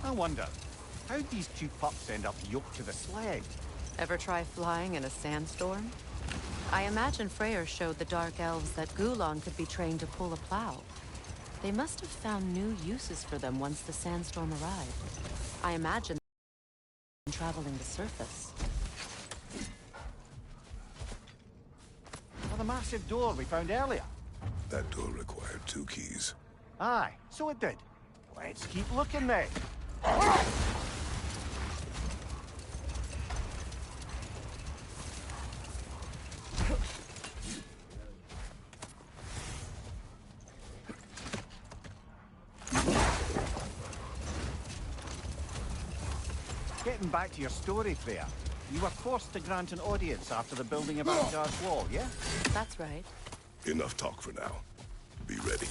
I wonder, how'd these two pups end up yoked to the sled? Ever try flying in a sandstorm? I imagine Freyr showed the Dark Elves that Gulon could be trained to pull a plow. They must have found new uses for them once the sandstorm arrived. I imagine them traveling the surface. Well, the massive door we found earlier. That door required 2 keys. Aye, so it did. Let's keep looking then. Getting back to your story, Freya. You were forced to grant an audience after the building of Asgard's wall, yeah? That's right. Enough talk for now. Be ready.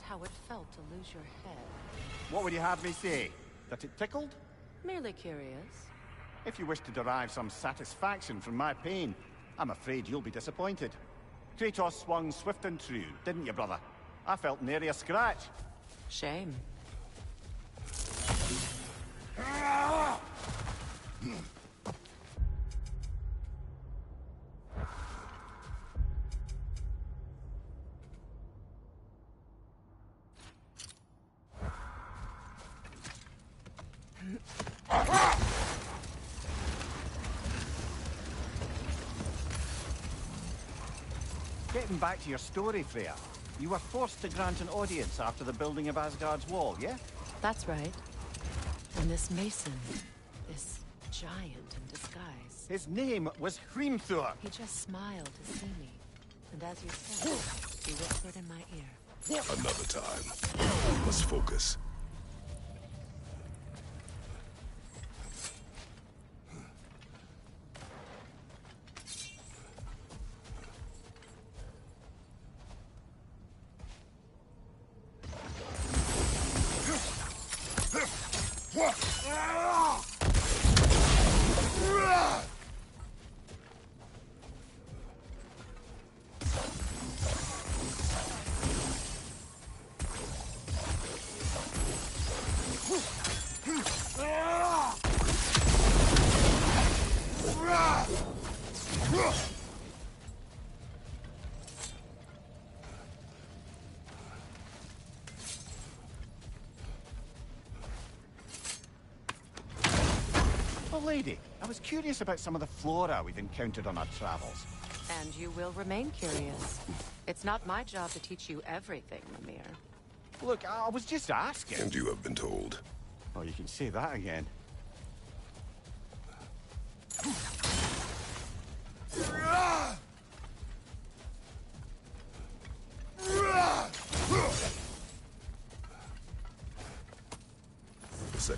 How it felt to lose your head. What would you have me say? That it tickled? Merely curious. If you wish to derive some satisfaction from my pain, I'm afraid you'll be disappointed. Kratos swung swift and true, didn't you, brother? I felt nary a scratch. Shame. Getting back to your story, Freya. You were forced to grant an audience after the building of Asgard's wall, yeah? That's right. And this mason, this giant in disguise. His name was Hrimthur. He just smiled to see me. And as you said, he whispered in my ear. Another time. Let's focus. Lady, I was curious about some of the flora we've encountered on our travels. And you will remain curious. It's not my job to teach you everything, Mimir. Look, I was just asking. And you have been told. Oh, you can say that again.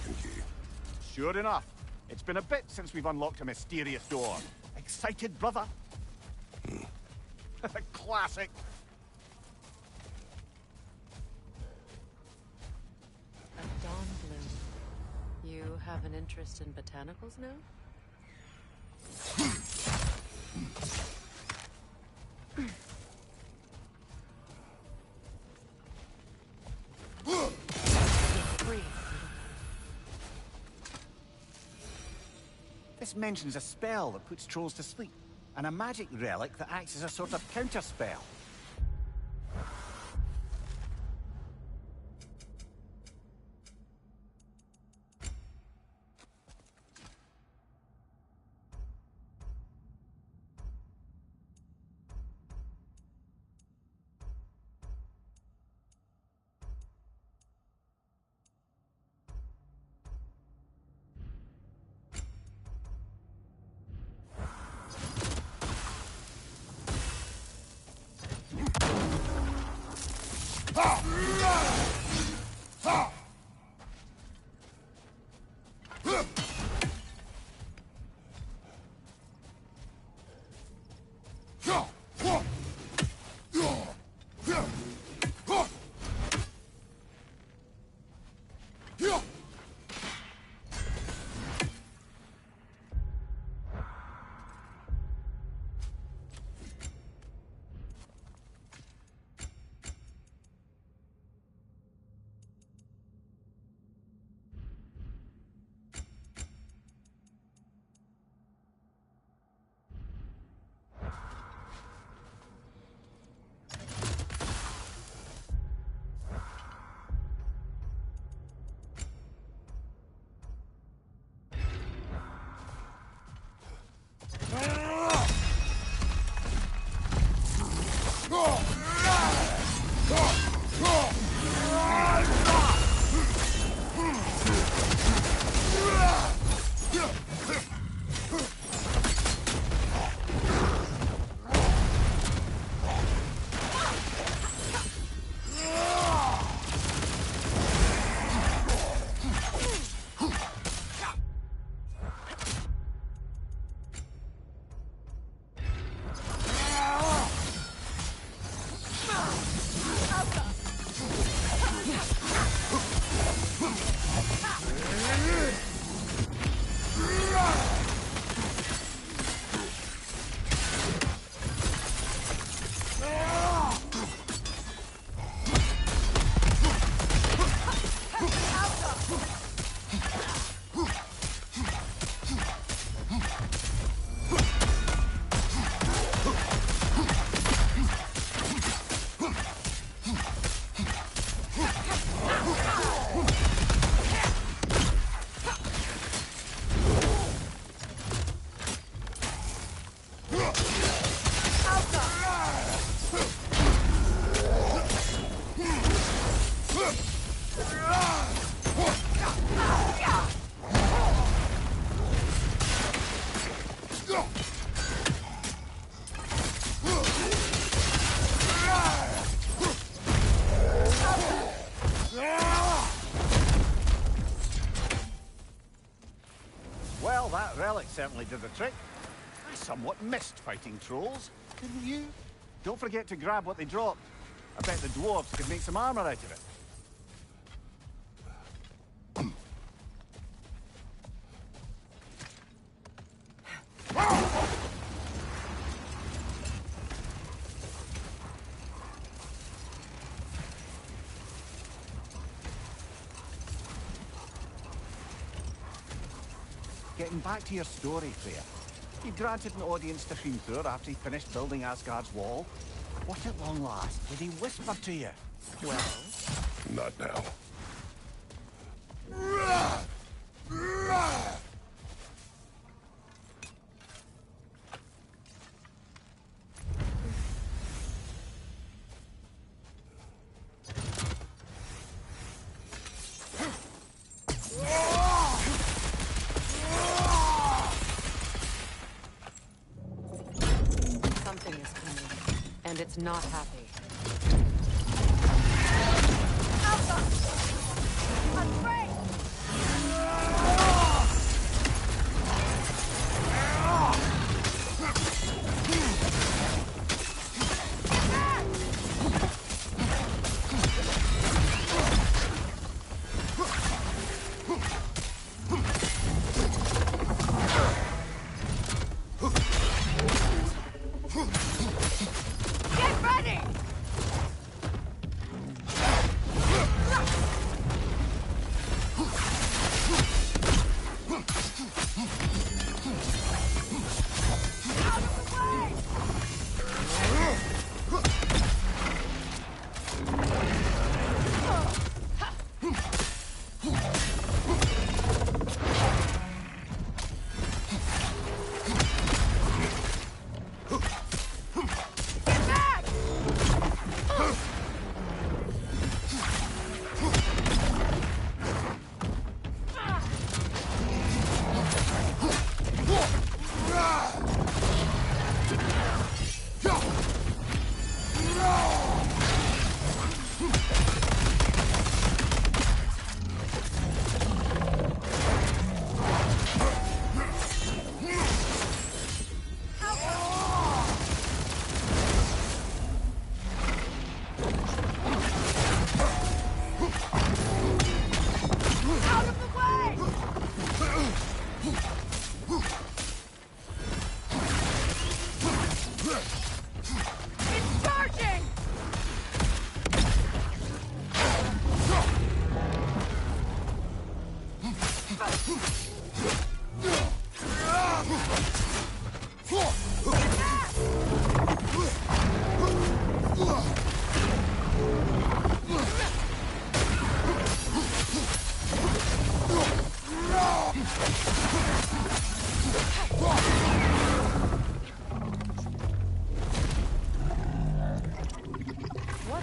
second key. Sure enough. It's been a bit since we've unlocked a mysterious door. Excited, brother? Classic. A dawn bloom. You have an interest in botanicals now? Free. This mentions a spell that puts trolls to sleep, and a magic relic that acts as a sort of counter-spell. Well, that relic certainly did the trick. I somewhat missed fighting trolls, didn't you? Don't forget to grab what they dropped. I bet the dwarves could make some armor out of it. Getting back to your story, Freya. You granted an audience to Hrimthur after he finished building Asgard's wall. What at long last did he whisper to you? Well... Not now. Something is coming, and it's not happy. Alpha! I'm free!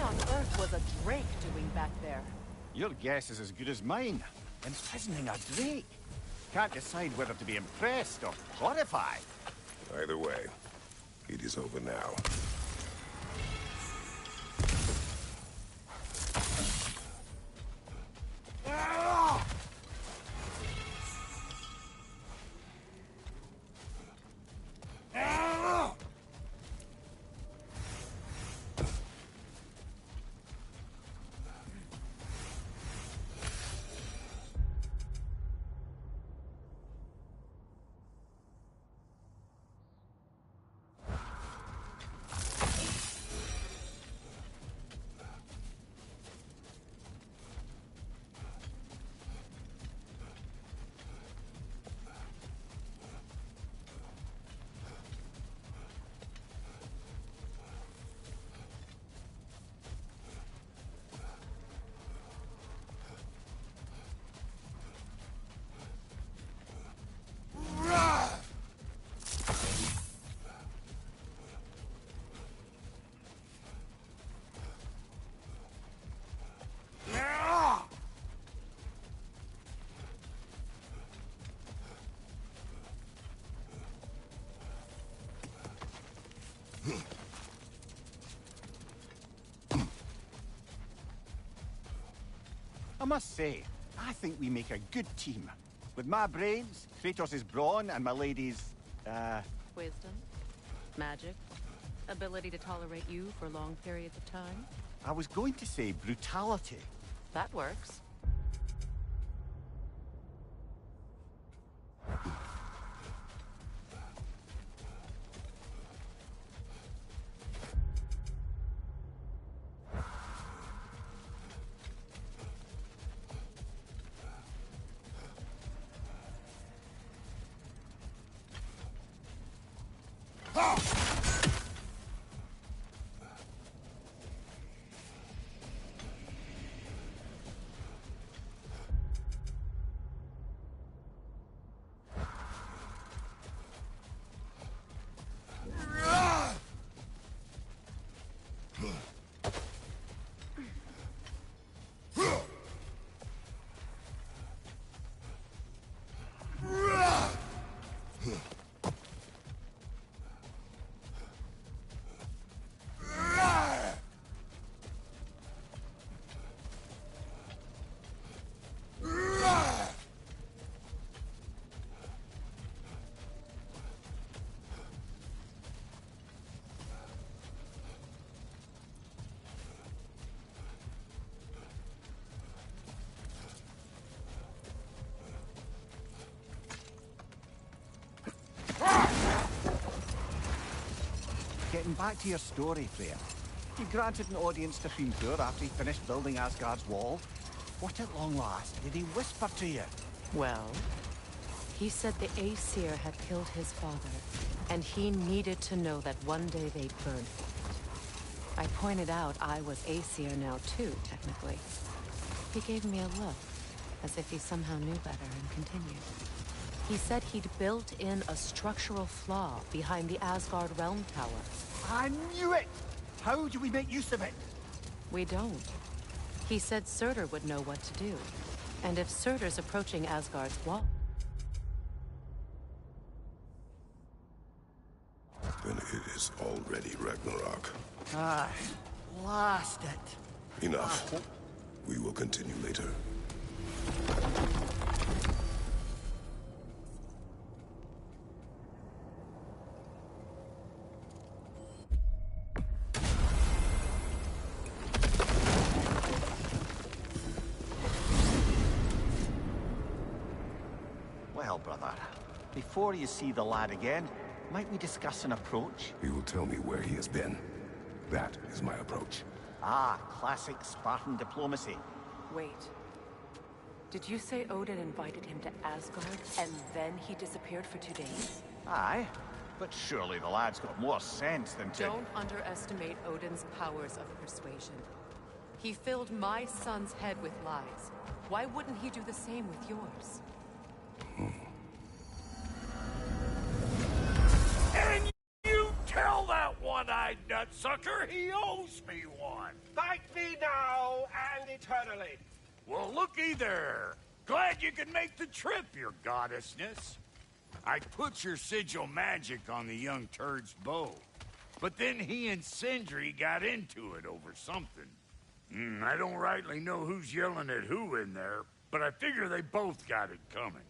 on earth was a drake doing back there? Your guess is as good as mine. Imprisoning a drake. Can't decide whether to be impressed or horrified. Either way, it is over now. I must say, I think we make a good team. With my brains, Kratos' brawn, and my lady's, Wisdom? Magic? Ability to tolerate you for long periods of time? I was going to say brutality. That works. Getting back to your story, Freya. You granted an audience to Hrimthur after he finished building Asgard's wall. What at long last did he whisper to you? Well, he said the Aesir had killed his father, and he needed to know that one day they'd burn him. I pointed out I was Aesir now too, technically. He gave me a look, as if he somehow knew better, and continued. He said he'd built in a structural flaw behind the Asgard Realm Tower. I knew it! How do we make use of it? We don't. He said Surtur would know what to do. And if Surtur's approaching Asgard's wall... Then it is already Ragnarok. Ah, blast it. Enough. We will continue later. Well, brother, before you see the lad again, might we discuss an approach? He will tell me where he has been. That is my approach. Ah, classic Spartan diplomacy. Wait. Did you say Odin invited him to Asgard, and then he disappeared for 2 days? Aye, but surely the lad's got more sense than to... Don't underestimate Odin's powers of persuasion. He filled my son's head with lies. Why wouldn't he do the same with yours? And you tell that one-eyed nutsucker he owes me one. Thank eternally. Well, looky there. Glad you could make the trip, your goddessness. I put your sigil magic on the young turd's bow. But then he and Sindri got into it over something. I don't rightly know who's yelling at who in there, but I figure they both got it coming.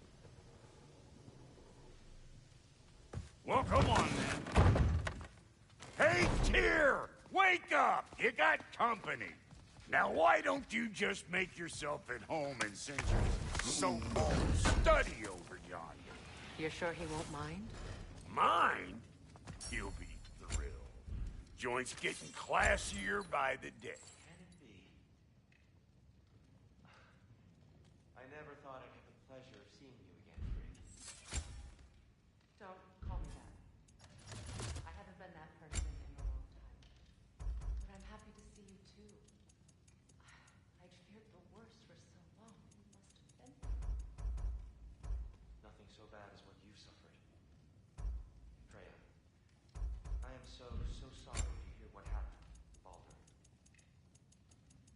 Well, come on, then. Hey, Tyr! Wake up! You got company. Now, why don't you just make yourself at home in Sindri's so-called study over yonder? You're sure he won't mind? Mind? He'll be thrilled. Joint's getting classier by the day. Can it be? I never thought I'd have the pleasure of seeing you again, Frigg. Don't call me that. I haven't been that person in a long time. But I'm happy to see you too. I'd feared the worst for so long. You must have been. Nothing so bad as what you've suffered. Freya, I am so sorry to hear what happened, Baldur.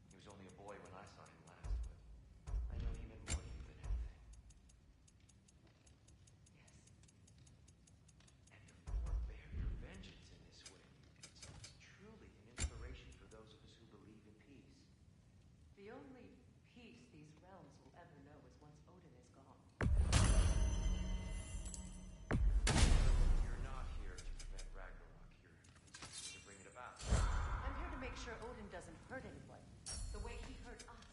He was only a boy when I saw him last, but I know he meant more to you than anything. Yes. And to forbear your vengeance in this way is truly an inspiration for those of us who believe in peace. The only peace these realms will ever know is once Odin is gone. You're not here to prevent Ragnarok. You're here to bring it about. I'm here to make sure Odin doesn't hurt anyone, the way he hurt us.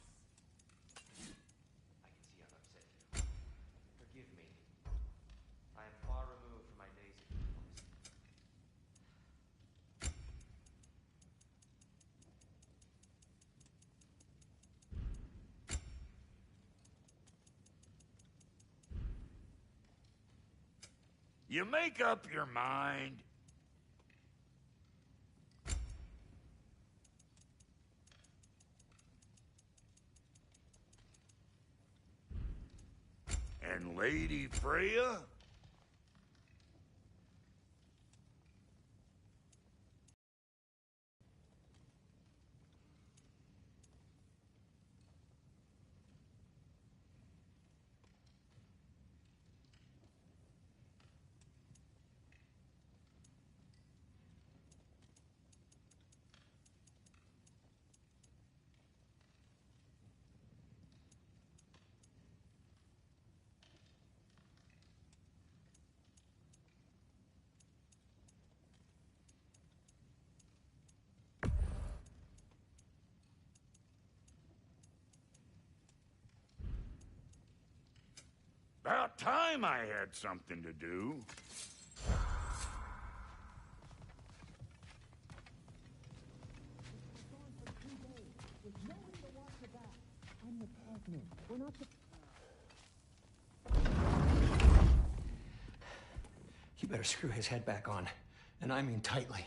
I can see I've upset you. Forgive me. I am far removed from my days of diplomacy. You make up your mind. And Lady Freya? About time I had something to do. You better screw his head back on, and I mean tightly.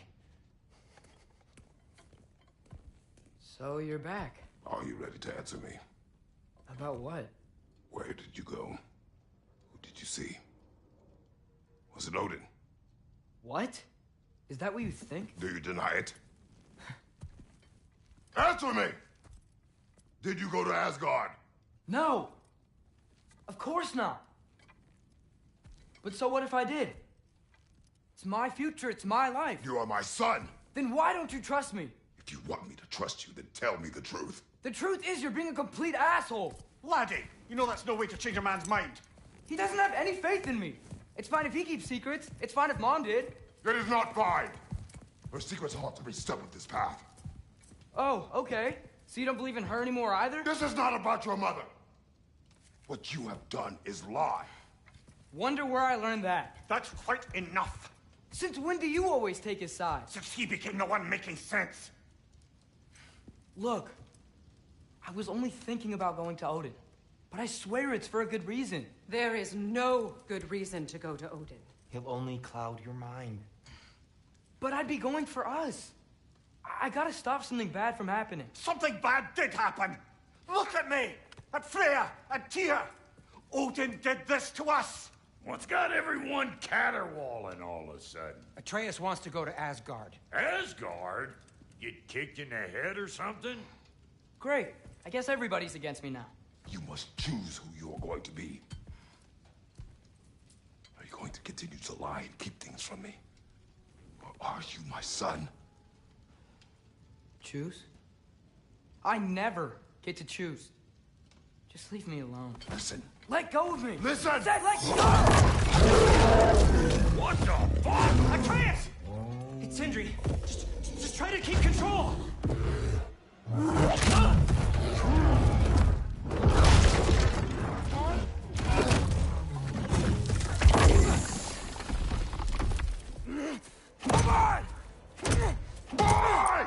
So you're back. Are you ready to answer me? About what? Where did you go? Who did you see? Was it Odin? What? Is that what you think? Do you deny it? Answer me! Did you go to Asgard? No! Of course not! But so what if I did? It's my future, it's my life. You are my son! Then why don't you trust me? If you want me to trust you, then tell me the truth. The truth is you're being a complete asshole! Laddie, you know that's no way to change a man's mind. He doesn't have any faith in me. It's fine if he keeps secrets. It's fine if Mom did. It is not fine! Her secrets ought to be stuck with this path. Oh, okay. So you don't believe in her anymore either? This is not about your mother. What you have done is lie. Wonder where I learned that. That's quite enough. Since when do you always take his side? Since he became the one making sense. Look, I was only thinking about going to Odin. But I swear it's for a good reason. There is no good reason to go to Odin. He'll only cloud your mind. But I'd be going for us. I gotta stop something bad from happening. Something bad did happen. Look at me, at Freya, at Tyr. Odin did this to us. What's got everyone caterwauling all of a sudden? Atreus wants to go to Asgard. Asgard? Get kicked in the head or something? Great. I guess everybody's against me now. You must choose who you're going to be. Are you going to continue to lie and keep things from me? Or are you my son? Choose? I never get to choose. Just leave me alone. Listen. Let go of me! Listen! I said let go! What the fuck? Atreus! It's Sindri. Just try to keep control. Come on! Boy!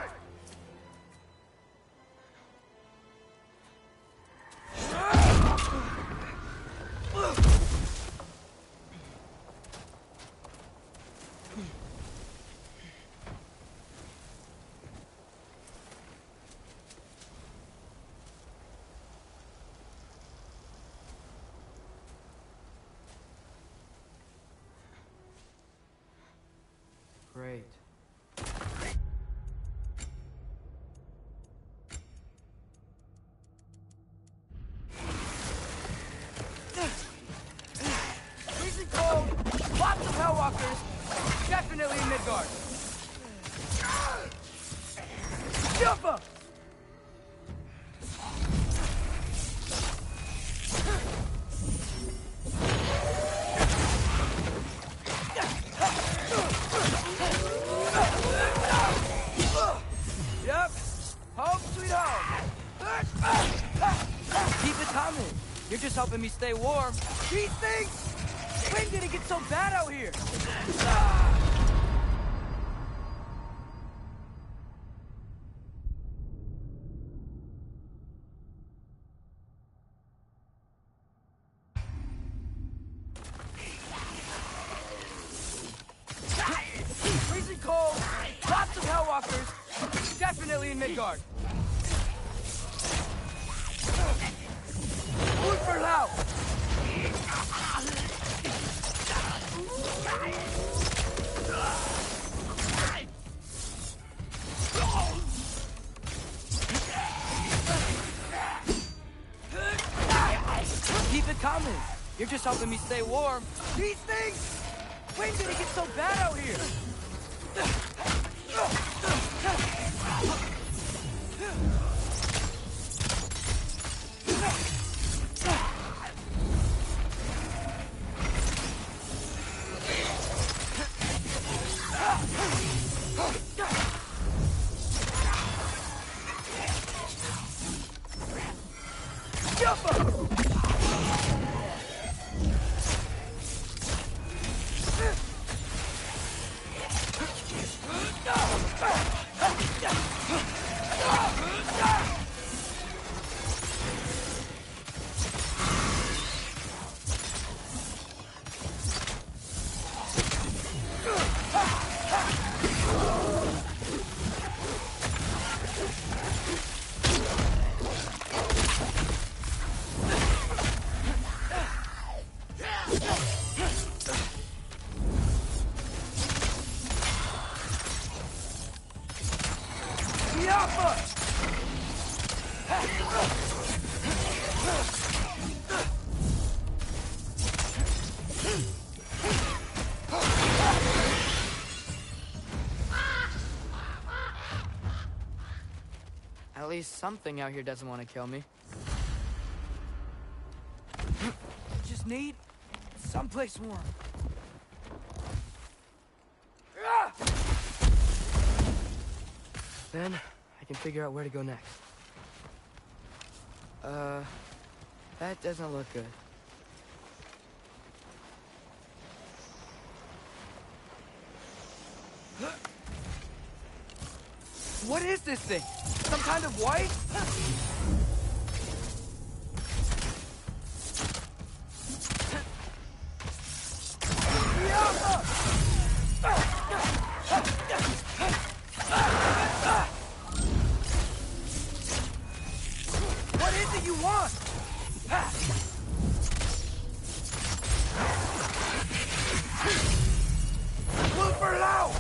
Great. Freezing cold, lots of Hellwalkers, definitely in Midgard. Jump up! Yep. Home sweet home. Keep it coming. You're just helping me stay warm. These things! When did it get so bad out here? Freezing cold, lots of Hellwalkers, definitely in Midgard. Food for Lau! Keep it coming. You're just helping me stay warm. These things! When did it get so bad out here? Jump up! At least something out here doesn't want to kill me. Just need someplace warm. Then I can figure out where to go next. That doesn't look good. What is this thing? Some kind of white? What is it you want? Move for loud!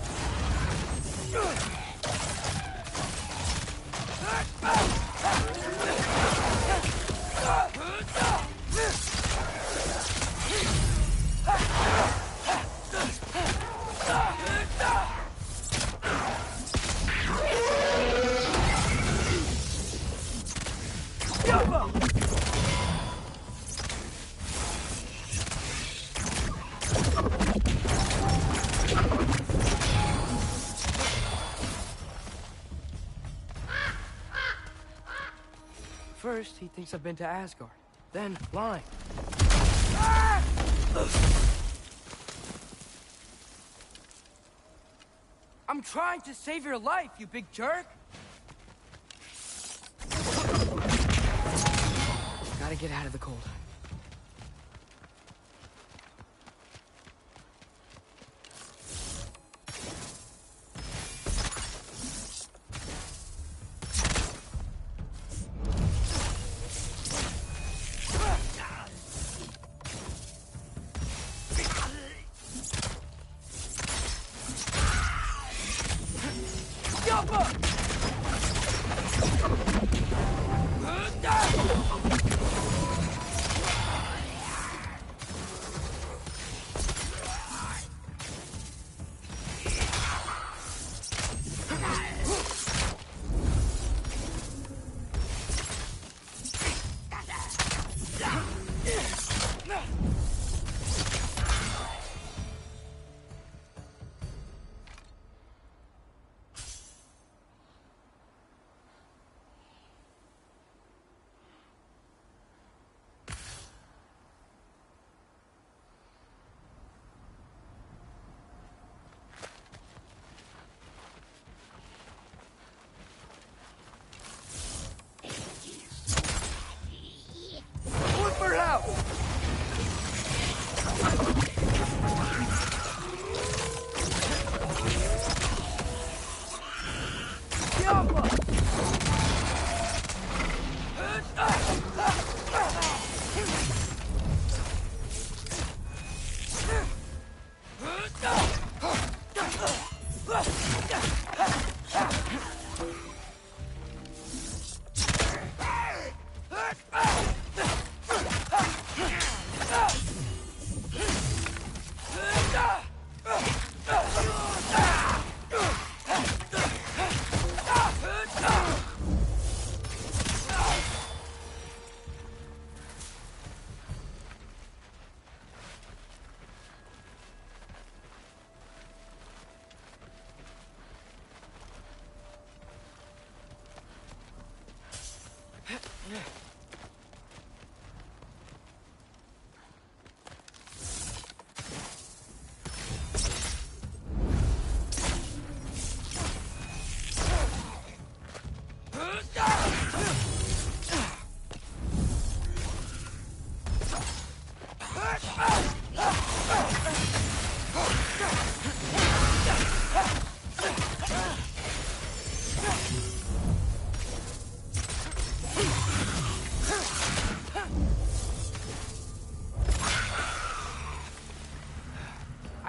First, he thinks I've been to Asgard. Then, lying. I'm trying to save your life, you big jerk! Gotta get out of the cold.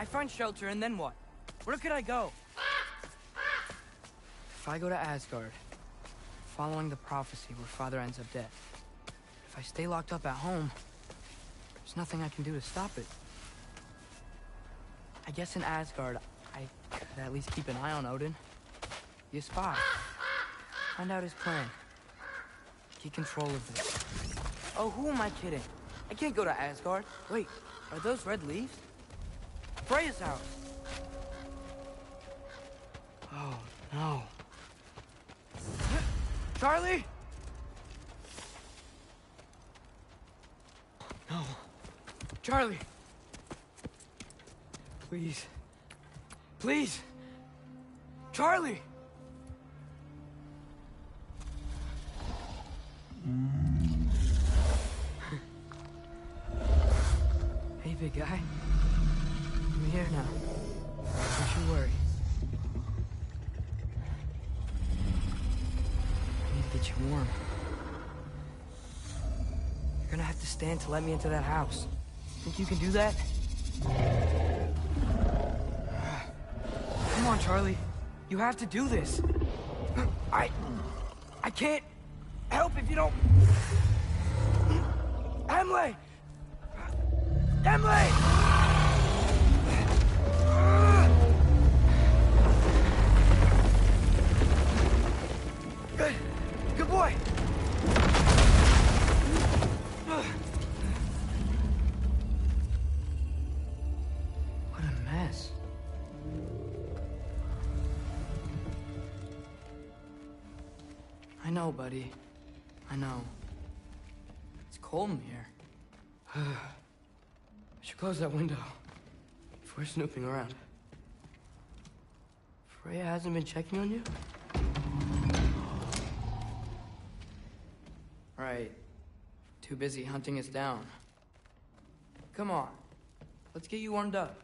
Find shelter, and then what? Where could I go? If I go to Asgard, following the prophecy where Father ends up dead. If I stay locked up at home, there's nothing I can do to stop it. I guess in Asgard, I could at least keep an eye on Odin. Be a spy. Find out his plan. Get control of this. Oh, who am I kidding? I can't go to Asgard. Wait, are those red leaves? Freya's house. Oh, no. Charlie? No. Charlie. Please. Please. Charlie. Hey, big guy. I'm here now. Don't you worry. I need to get you warm. You're gonna have to stand to let me into that house. Think you can do that? Come on, Charlie. You have to do this. I can't help if you don't... Emily! Emily! Good boy. What a mess. I know, buddy. I know. It's cold in here. I should close that window before snooping around. Freya hasn't been checking on you? Right. Too busy hunting us down. Come on. Let's get you warmed up.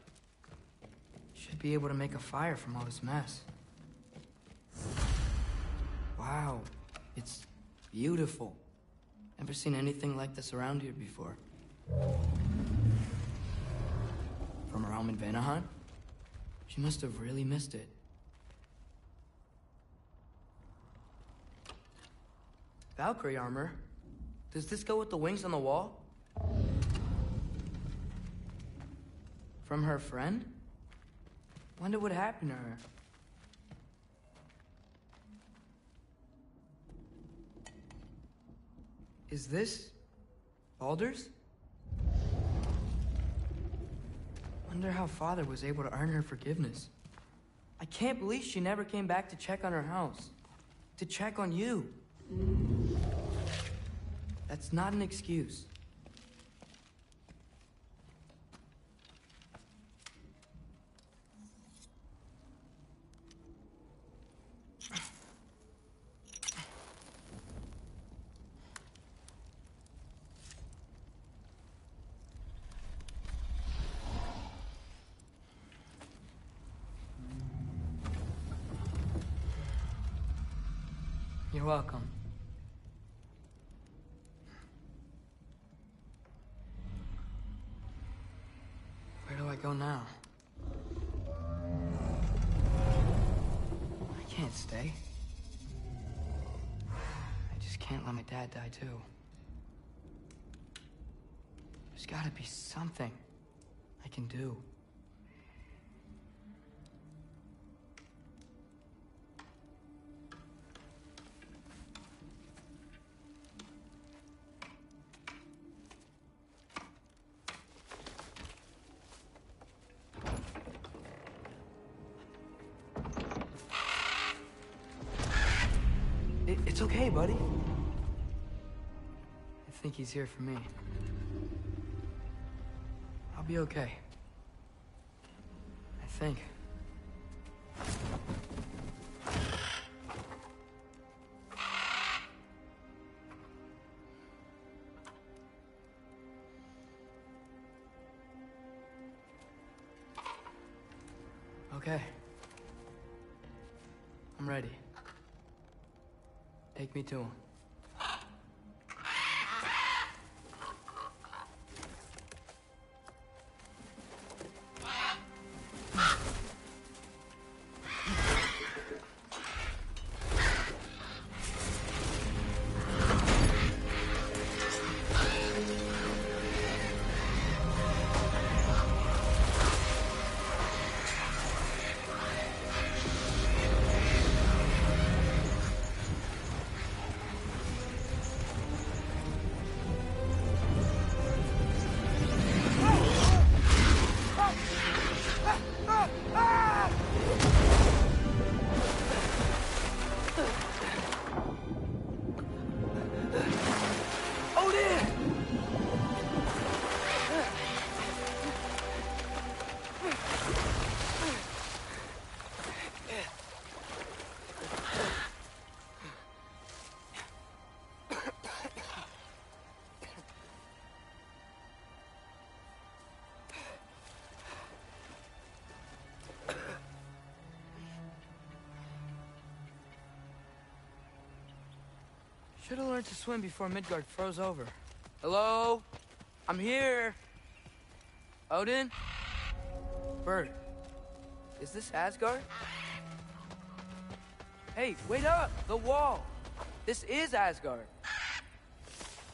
Should be able to make a fire from all this mess. Wow. It's beautiful. Never seen anything like this around here before. From her home in Vanaheim? She must have really missed it. Valkyrie armor? Does this go with the wings on the wall? From her friend? Wonder what happened to her. Is this Baldur's? Wonder how Father was able to earn her forgiveness. I can't believe she never came back to check on her house. To check on you. That's not an excuse. You're welcome. Where do I go now? I can't stay. I just can't let my dad die too. There's gotta be something I can do. It's okay, buddy. I think he's here for me. I'll be okay. I think. Okay. I'm ready. Take me to him. Should have learned to swim before Midgard froze over. Hello? I'm here. Odin? Bird. Is this Asgard? Hey, wait up! The wall! This is Asgard.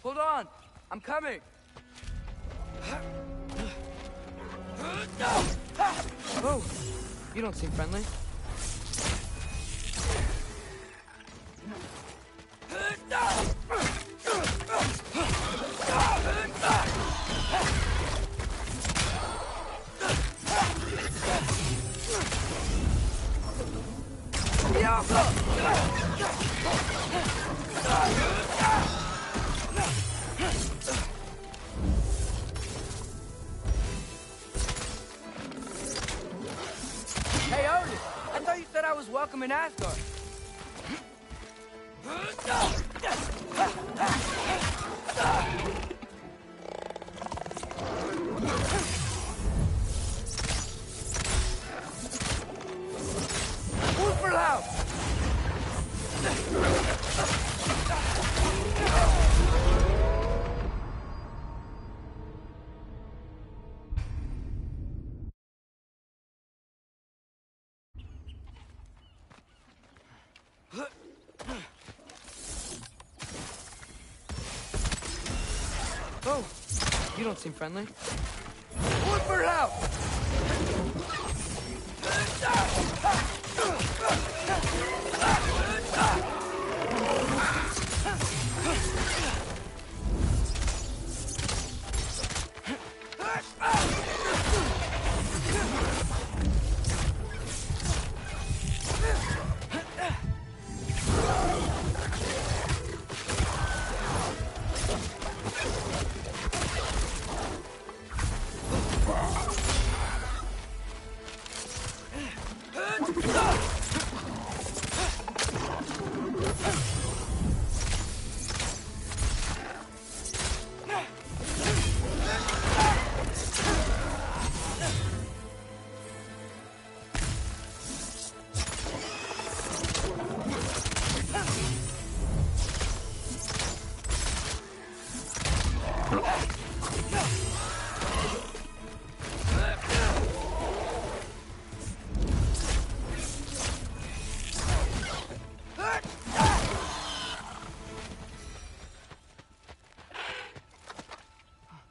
Hold on! I'm coming! Oh! You don't seem friendly. in Asgard. Ulverlauf! Oh, you don't seem friendly. Ulverlauf!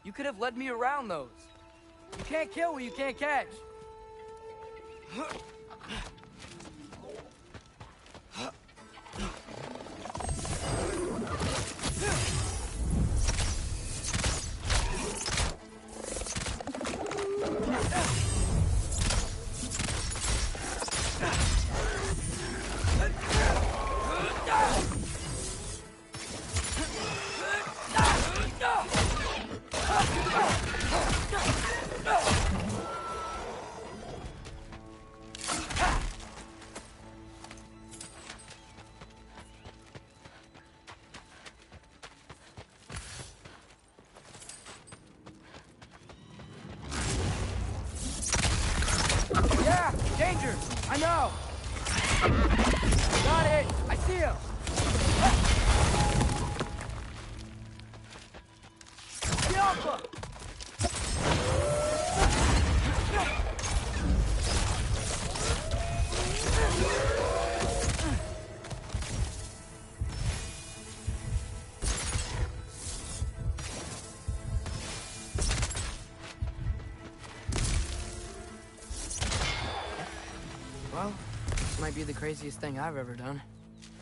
You could have led me around those. You can't kill what you can't catch. Yeah, danger! I know! Got it! I see him! The Alpha! Well, this might be the craziest thing I've ever done.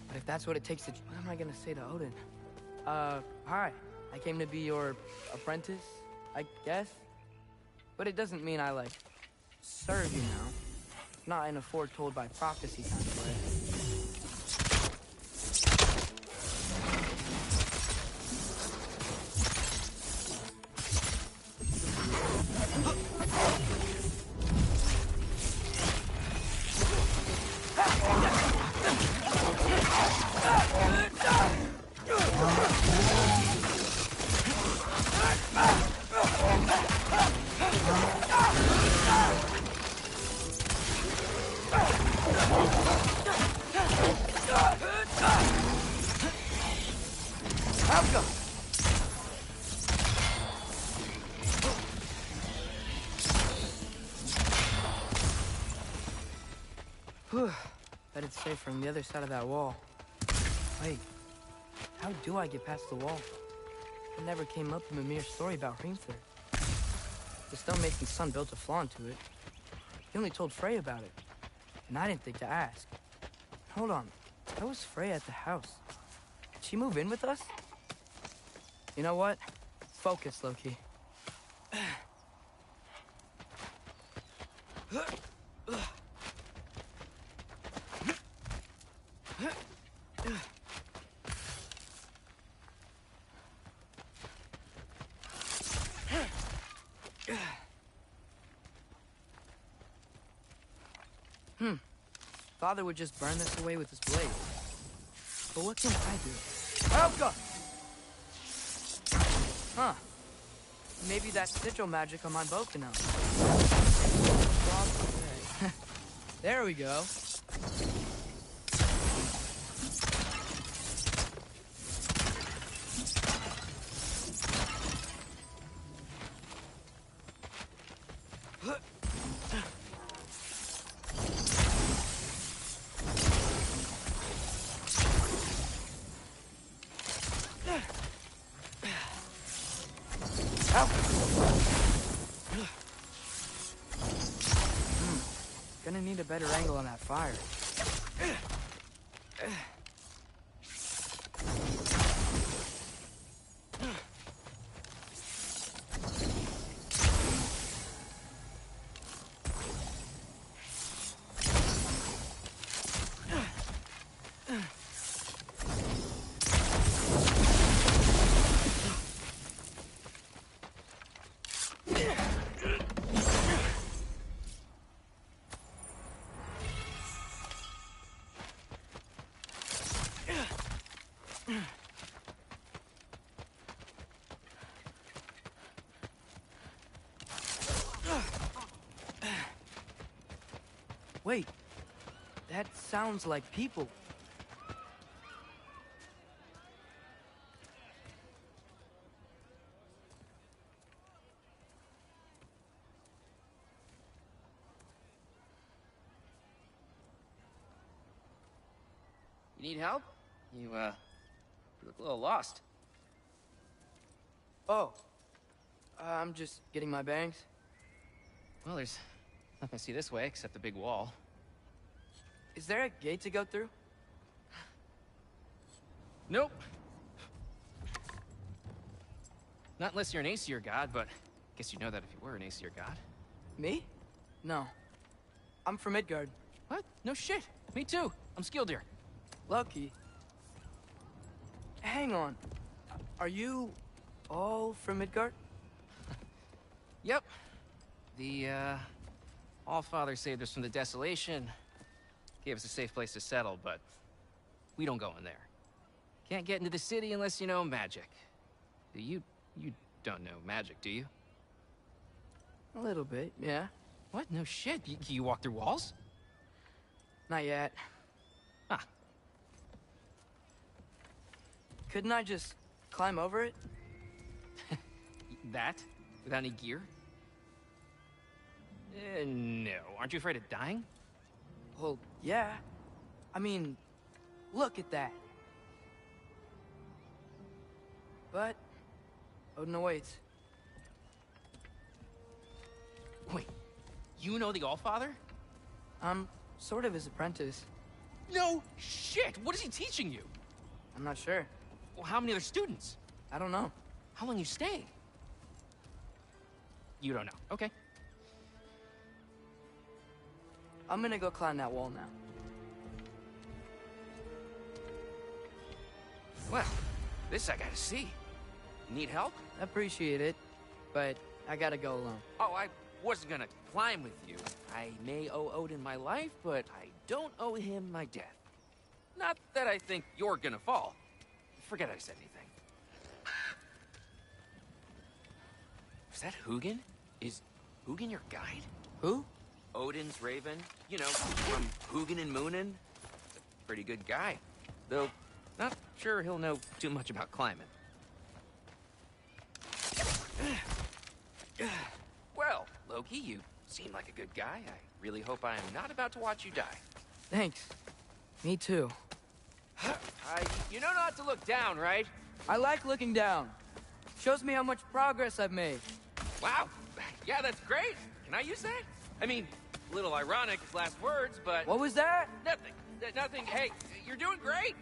But if that's what it takes to... What am I gonna say to Odin? Hi. I came to be your apprentice, I guess? But it doesn't mean I, like, serve you now. Not in a foretold by prophecy kind of way. Whew. Bet it's safe from the other side of that wall. Wait, how do I get past the wall? It never came up in Mimir's story about Hrimthur. The stonemason son built a flaw into it. He only told Frey about it, and I didn't think to ask. Hold on, how was Frey at the house? Did she move in with us? You know what? Focus, Loki. Father would just burn this away with his blade. But what can I do? Helga! Huh. Maybe that sigil magic on my bow can help. There we go. Gonna need a better angle on that fire. Wait, that sounds like people. You need help? You look a little lost. Oh, I'm just getting my bearings. Well, there's nothing to see this way except the big wall. Is there a gate to go through? Nope. Not unless you're an Aesir god, but I guess you'd know that if you were an Aesir god. Me? No. I'm from Midgard. What? No shit. Me too. I'm Skildir. Lucky. Hang on. Are you all from Midgard? Yep. The, Allfather saved us from the desolation. Gave us a safe place to settle, but we don't go in there. Can't get into the city unless you know magic. You don't know magic, do you? A little bit, yeah. What? No shit. You walk through walls? Not yet. Ah. Couldn't I just climb over it? That? Without any gear? No. Aren't you afraid of dying? Well, yeah. I mean, look at that. But Odin awaits. Wait, you know the Allfather? I'm sort of his apprentice. No shit! What is he teaching you? I'm not sure. Well, how many other students? I don't know. How long you staying? You don't know. Okay. I'm gonna go climb that wall now. Well, this I gotta see. Need help? Appreciate it, but I gotta go alone. Oh, I wasn't gonna climb with you. I may owe Odin my life, but I don't owe him my death. Not that I think you're gonna fall. Forget I said anything. Was that Hugin? Is Hugin your guide? Who? Odin's raven. You know, from Hugin and Moonin. Pretty good guy. Though, not sure he'll know too much about climbing. Well, Loki, you seem like a good guy. I really hope I am not about to watch you die. Thanks. Me too. You know not to look down, right? I like looking down. Shows me how much progress I've made. Wow. Yeah, that's great. Can I use that? I mean, a little ironic as last words, but... What was that? Nothing. Nothing. Hey, you're doing great.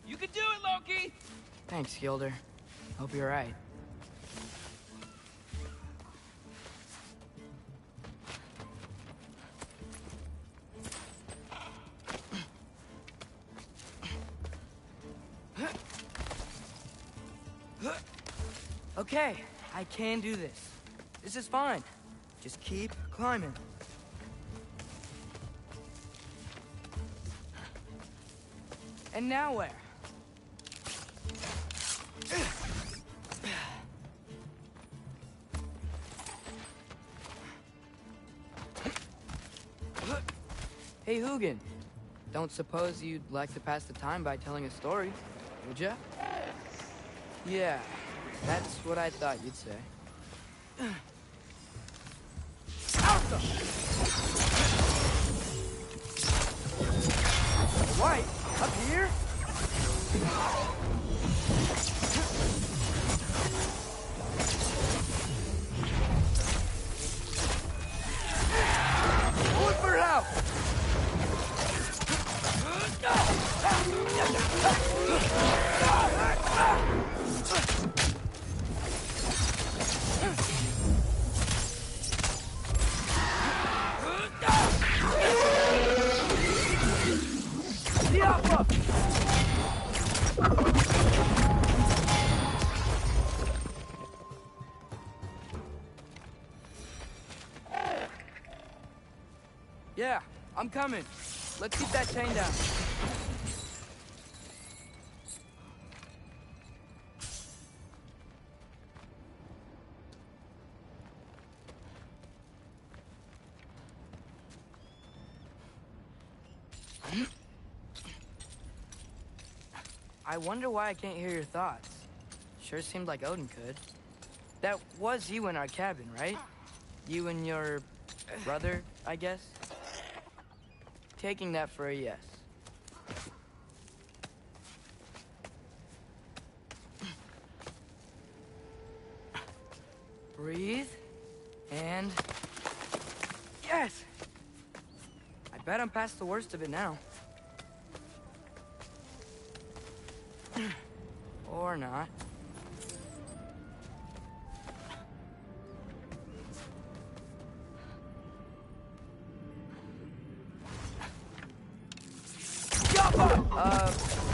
You can do it, Loki! Thanks, Gilder. Hope you're right. Okay, I can do this. This is fine. Just keep climbing. And now where? Hey, Hugin. Don't suppose you'd like to pass the time by telling a story, would ya? Yeah, that's what I thought you'd say. Right, up here? Look for help! Yeah, I'm coming. Let's keep that chain down. I wonder why I can't hear your thoughts. Sure seemed like Odin could. That was you in our cabin, right? You and your brother, I guess? Taking that for a yes. Breathe. And... yes! I bet I'm past the worst of it now. Or not.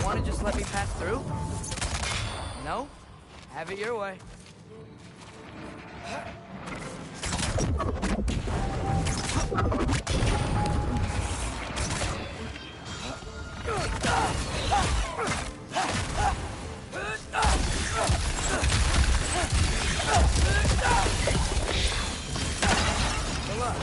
Wanna just let me pass through? No? Have it your way. Good luck.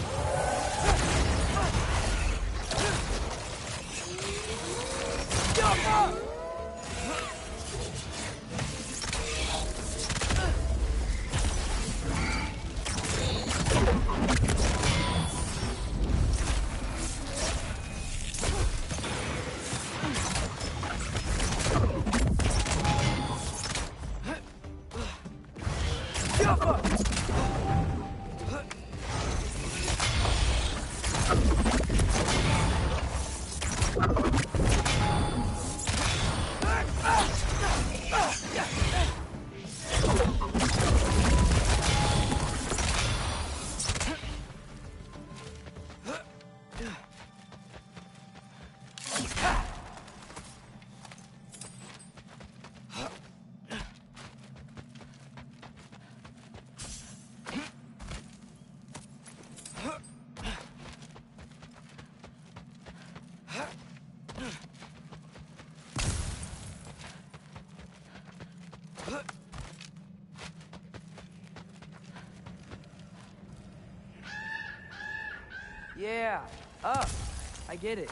Yeah, up. I get it.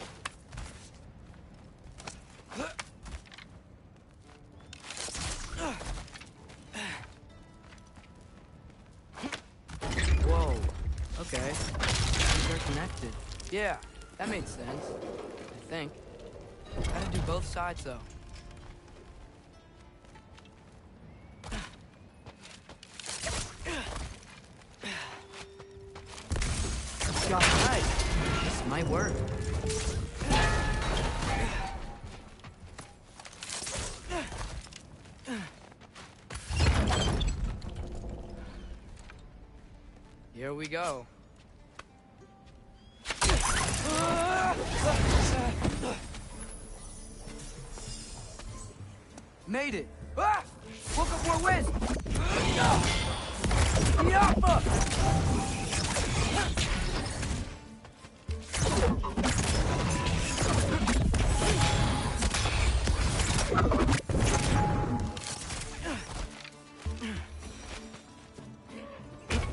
Whoa. Okay. These are connected. Yeah, that made sense. I think. Gotta do both sides, though. Got it right. This might work. Here we go. Made it. Ah! Woke up more whiz! Yappa!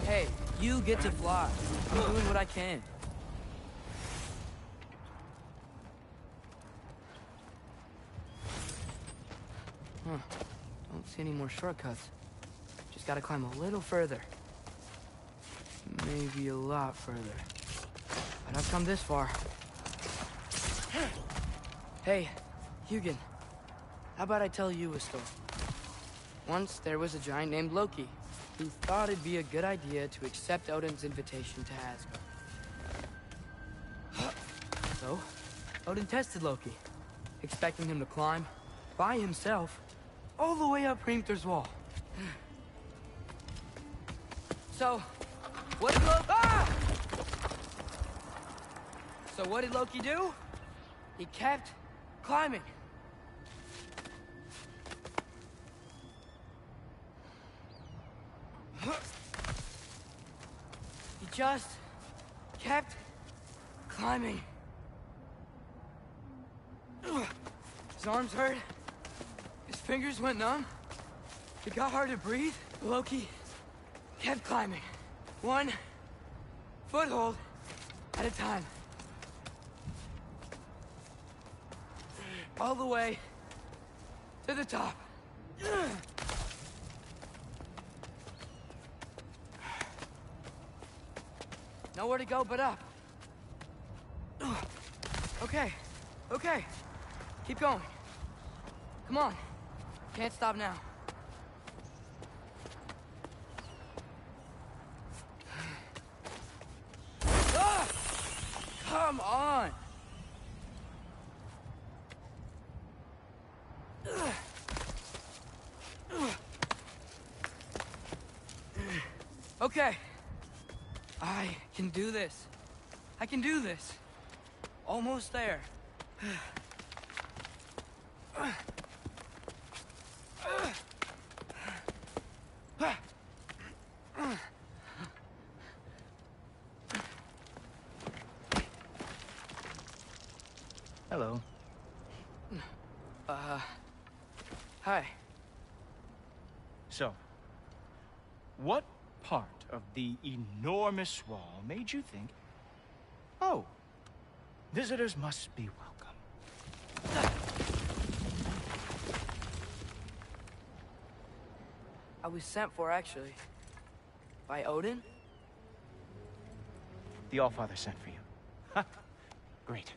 Hey, you get to fly. I'm doing what I can. Huh. Don't see any more shortcuts. Just gotta climb a little further. Maybe a lot further. But I've come this far. Hey, Hugin. How about I tell you a story? Once there was a giant named Loki who thought it'd be a good idea to accept Odin's invitation to Asgard. So, Odin tested Loki, expecting him to climb by himself all the way up Hrimthur's wall. So, what did Loki... Ah! So what did Loki do? He kept climbing. He just kept climbing. His arms hurt. His fingers went numb. It got hard to breathe. Loki kept climbing. One foothold at a time. All the way to the top. Nowhere to go but up. Okay, okay. Keep going. Come on. Can't stop now. Ah! Come on! Okay. I can do this. I can do this. Almost there. Hello. Hi. So, what part of the enormous wall made you think, oh, visitors must be welcome? I was sent for, actually. By Odin? The Allfather sent for you. Ha! Great.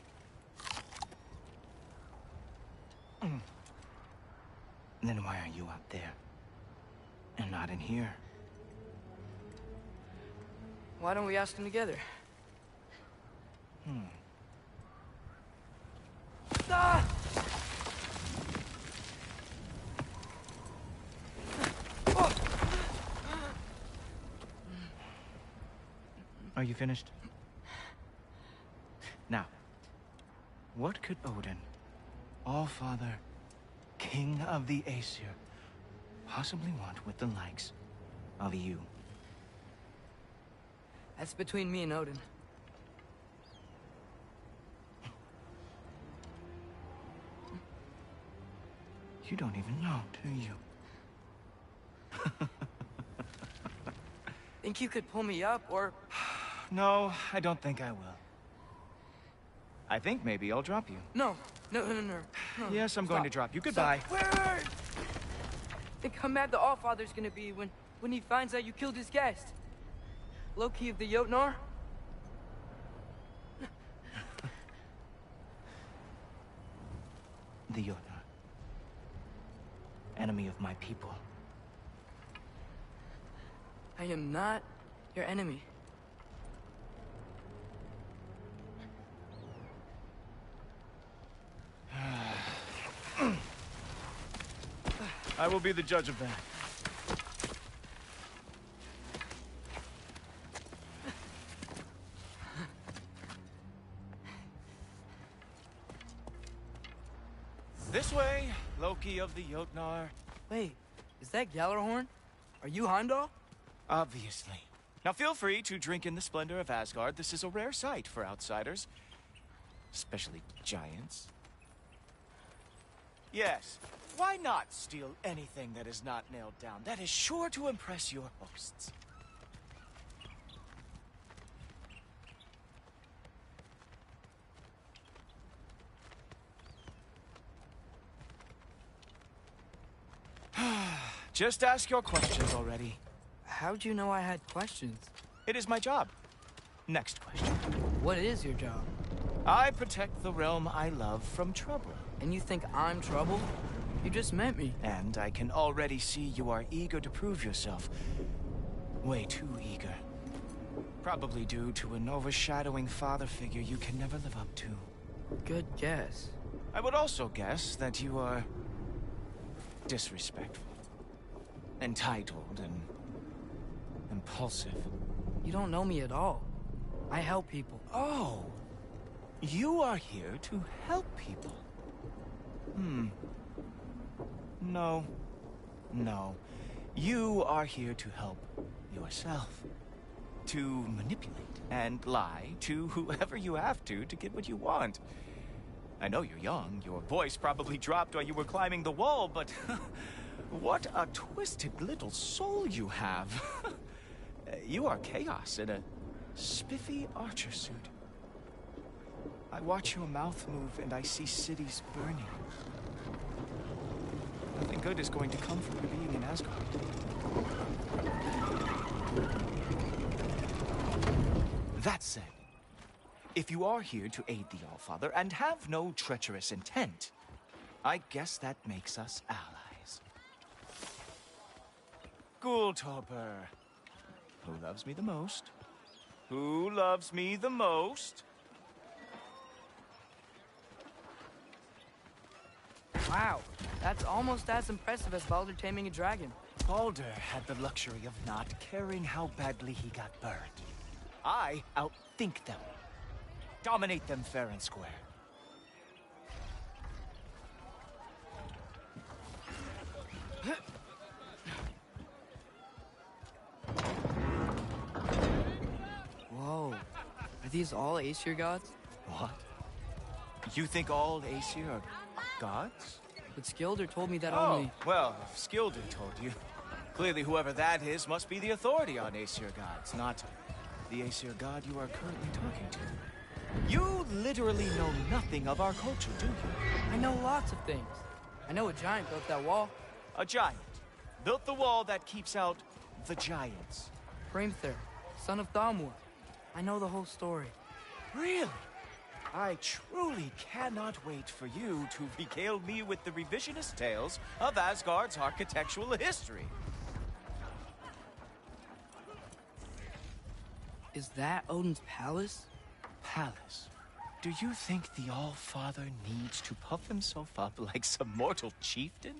Then why are you out there? And not in here? Why don't we ask them together? Ah! Oh! Are you finished? Now, what could Odin, Allfather, King of the Aesir, possibly want with the likes of you? That's between me and Odin. You don't even know, do you? Think you could pull me up, or... No, I don't think I will. I think maybe I'll drop you. No. No. Yes, I'm going to drop you. Goodbye. Stop. Wait. Think how mad the Allfather's gonna be when he finds out you killed his guest. Loki of the Jotnar? The Jotnar. Enemy of my people. I am not your enemy. I will be the judge of that. This way, Loki of the Jotnar. Wait, is that Gjallarhorn? Are you Heimdall? Obviously. Now feel free to drink in the splendor of Asgard. This is a rare sight for outsiders. Especially giants. Yes, why not steal anything that is not nailed down? That is sure to impress your hosts. Just ask your questions already. How'd you know I had questions? It is my job. Next question. What is your job? I protect the realm I love from trouble. And you think I'm trouble? You just met me. And I can already see you are eager to prove yourself. Way too eager. Probably due to an overshadowing father figure you can never live up to. Good guess. I would also guess that you are disrespectful, entitled, and impulsive. You don't know me at all. I help people. Oh, you are here to help people. No. No. You are here to help yourself. To manipulate and lie to whoever you have to get what you want. I know you're young. Your voice probably dropped while you were climbing the wall, but what a twisted little soul you have. You are chaos in a spiffy archer suit. I watch your mouth move and I see cities burning. Nothing good is going to come from your being in Asgard. That said, if you are here to aid the Allfather and have no treacherous intent, I guess that makes us allies. Gultober. Who loves me the most? Who loves me the most? Wow, that's almost as impressive as Baldur taming a dragon. Baldur had the luxury of not caring how badly he got burned. I outthink them. Dominate them fair and square. Whoa, are these all Aesir gods? What? You think all Aesir are gods? But Skilder told me that Oh, only... well, if Skilder told you. Clearly whoever that is must be the authority on Aesir gods, not the Aesir god you are currently talking to. You literally know nothing of our culture, do you? I know lots of things. I know a giant built that wall. A giant built the wall that keeps out the giants. Hrimthur, son of Thamur. I know the whole story. Really? I truly cannot wait for you to regale me with the revisionist tales of Asgard's architectural history. Is that Odin's palace? Palace? Do you think the All-Father needs to puff himself up like some mortal chieftain?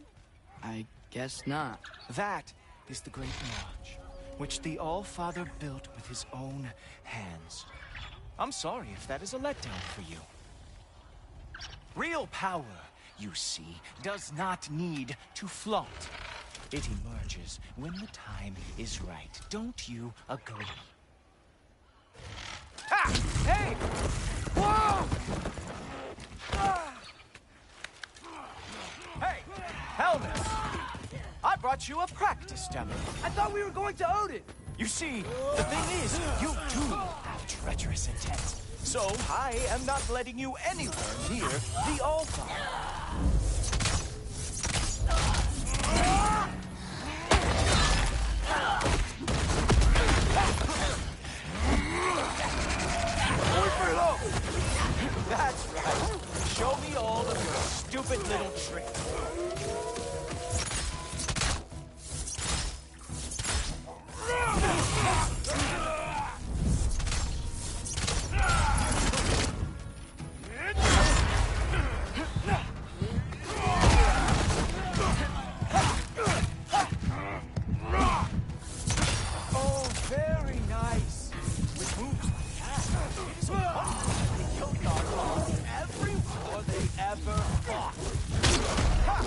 I guess not. That is the Great Lodge, which the All-Father built with his own hands. I'm sorry if that is a letdown for you. Real power, you see, does not need to flaunt. It emerges when the time is right. Don't you agree? Ha! Hey! Whoa! Ah! Hey, Helmet! I brought you a practice demo. I thought we were going to Odin! You see, the thing is, you do have treacherous intent. So I am not letting you anywhere near the All-Father. That's right. Show me all of your stupid little tricks. Oh, very nice. With moves like that, it is a wonder they killed our lost every war they ever fought. Ha!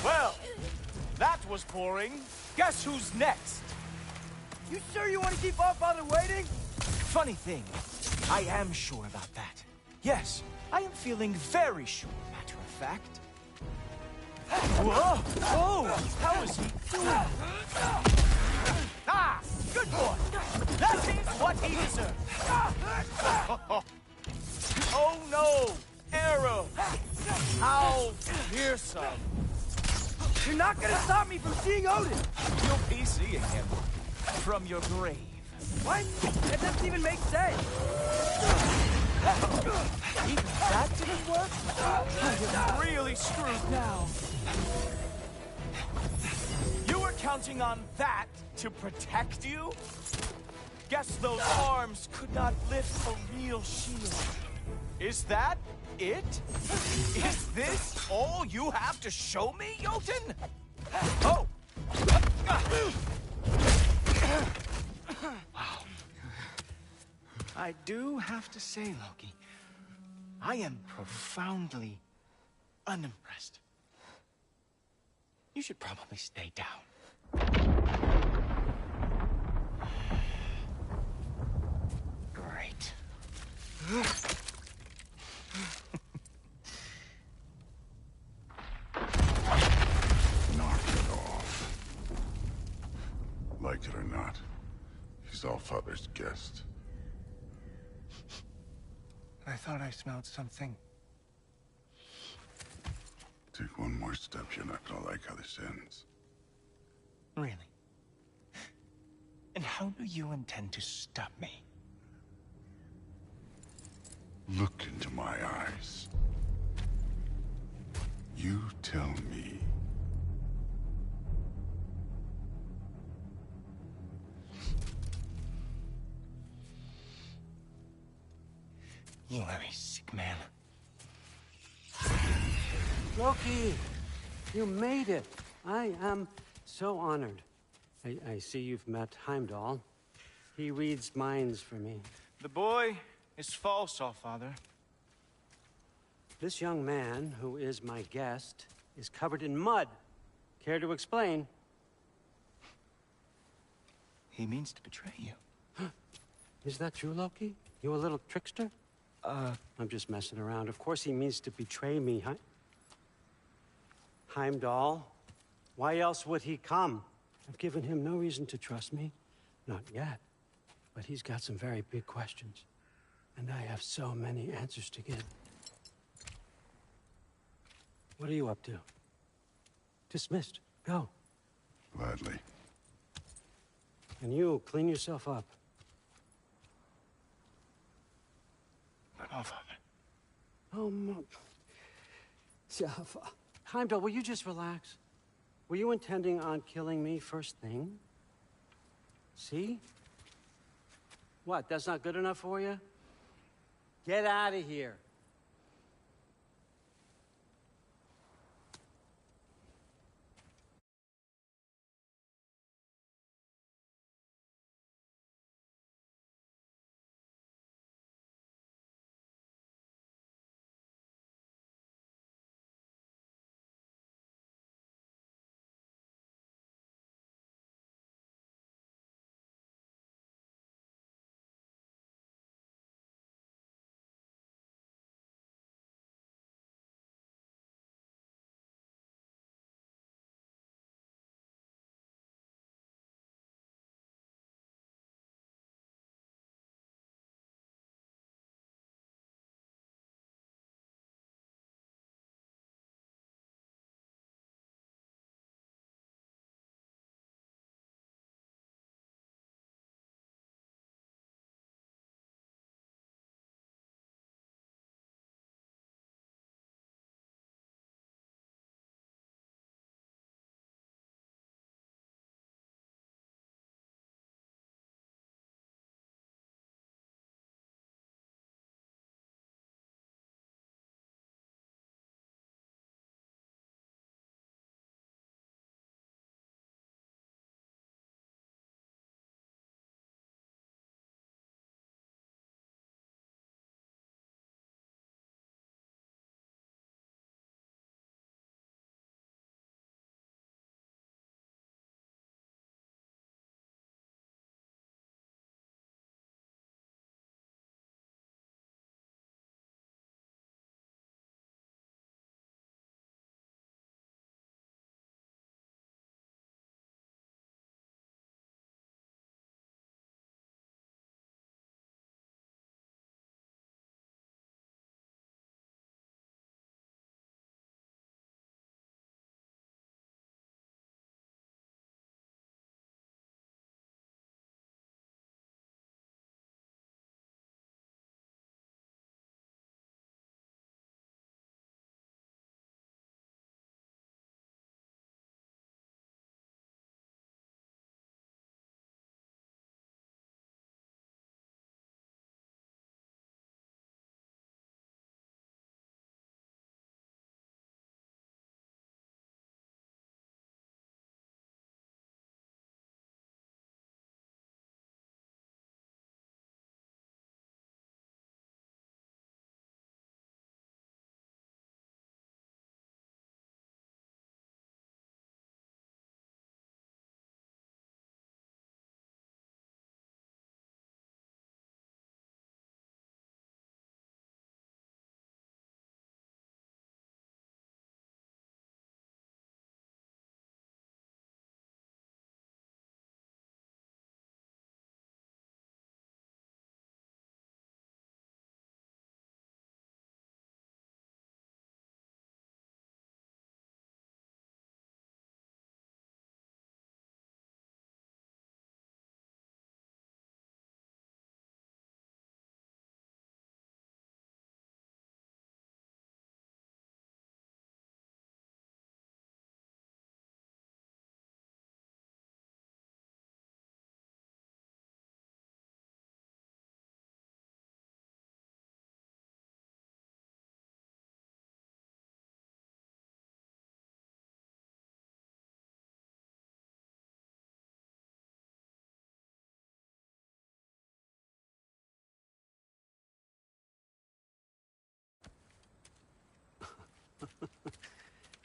Well, that was boring. Guess who's next? You sure you want to keep our father waiting? Funny thing, I am sure about that. Yes, I am feeling very sure, matter of fact. Whoa! Oh! How is he doing? Ah! Good boy! That is what he deserves! Oh no! Arrow! How fearsome! You're not gonna stop me from seeing Odin! You'll be seeing him from your grave. What? That doesn't even make sense! Even that didn't work? I am really screwed now. You were counting on that to protect you? Guess those arms could not lift a real shield. Is that it? Is this all you have to show me, Jotun? Oh! Wow. I do have to say, Loki, I am profoundly unimpressed. You should probably stay down. Great. Knock it off. Like it or not, he's Allfather's guest. I thought I smelled something. Take one more step, you're not gonna like how this ends. Really? And how do you intend to stop me? Look into my eyes. You tell me. You are a sick man. Loki, you made it. I am so honored. I see you've met Heimdall. He reads minds for me. The boy is false, Allfather. This young man, who is my guest, is covered in mud. Care to explain? He means to betray you. Is that true, Loki? You a little trickster? I'm just messing around. Of course he means to betray me, Heimdall? Why else would he come? I've given him no reason to trust me. Not yet. But he's got some very big questions. And I have so many answers to give. What are you up to? Dismissed. Go. Gladly. And you, clean yourself up. But Allfather. Oh, Heimdall, will you just relax? Were you intending on killing me first thing? See? What, that's not good enough for you? Get out of here.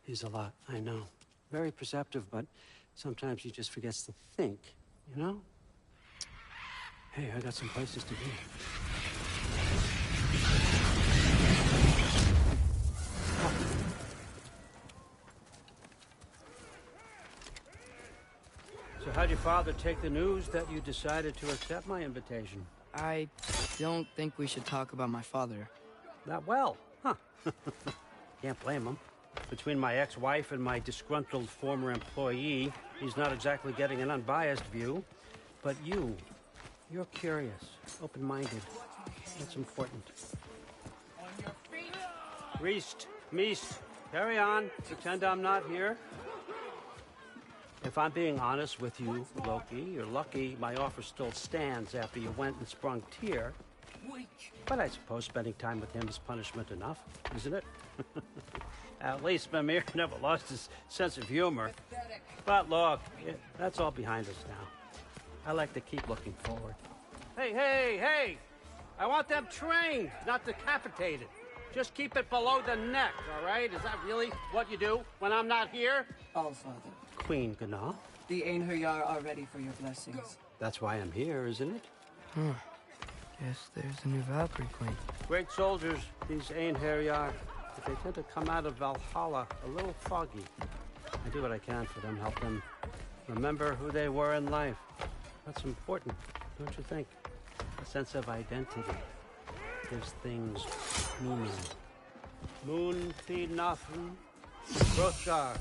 He's a lot, I know. Very perceptive, but sometimes he just forgets to think, you know? Hey, I got some places to be. So how'd your father take the news that you decided to accept my invitation? I don't think we should talk about my father. Not well, huh? Can't blame him. Between my ex-wife and my disgruntled former employee, he's not exactly getting an unbiased view. But you're curious, open-minded. That's important. Reist, Meist, carry on. Pretend I'm not here. If I'm being honest with you, Loki, you're lucky my offer still stands after you went and sprung Tyr. But I suppose spending time with him is punishment enough, isn't it? At least Mimir never lost his sense of humor. But look, that's all behind us now. I like to keep looking forward. Hey! I want them trained, not decapitated. Just keep it below the neck, all right? Is that really what you do when I'm not here? Allfather, Queen Gná. the Einherjar are ready for your blessings. That's why I'm here, isn't it? Guess there's a new Valkyrie Queen. Great soldiers, these Einherjar. But they tend to come out of Valhalla a little foggy. I do what I can for them, help them remember who they were in life. That's important, don't you think? A sense of identity gives things meaning. Moon thi nafen, Roshar.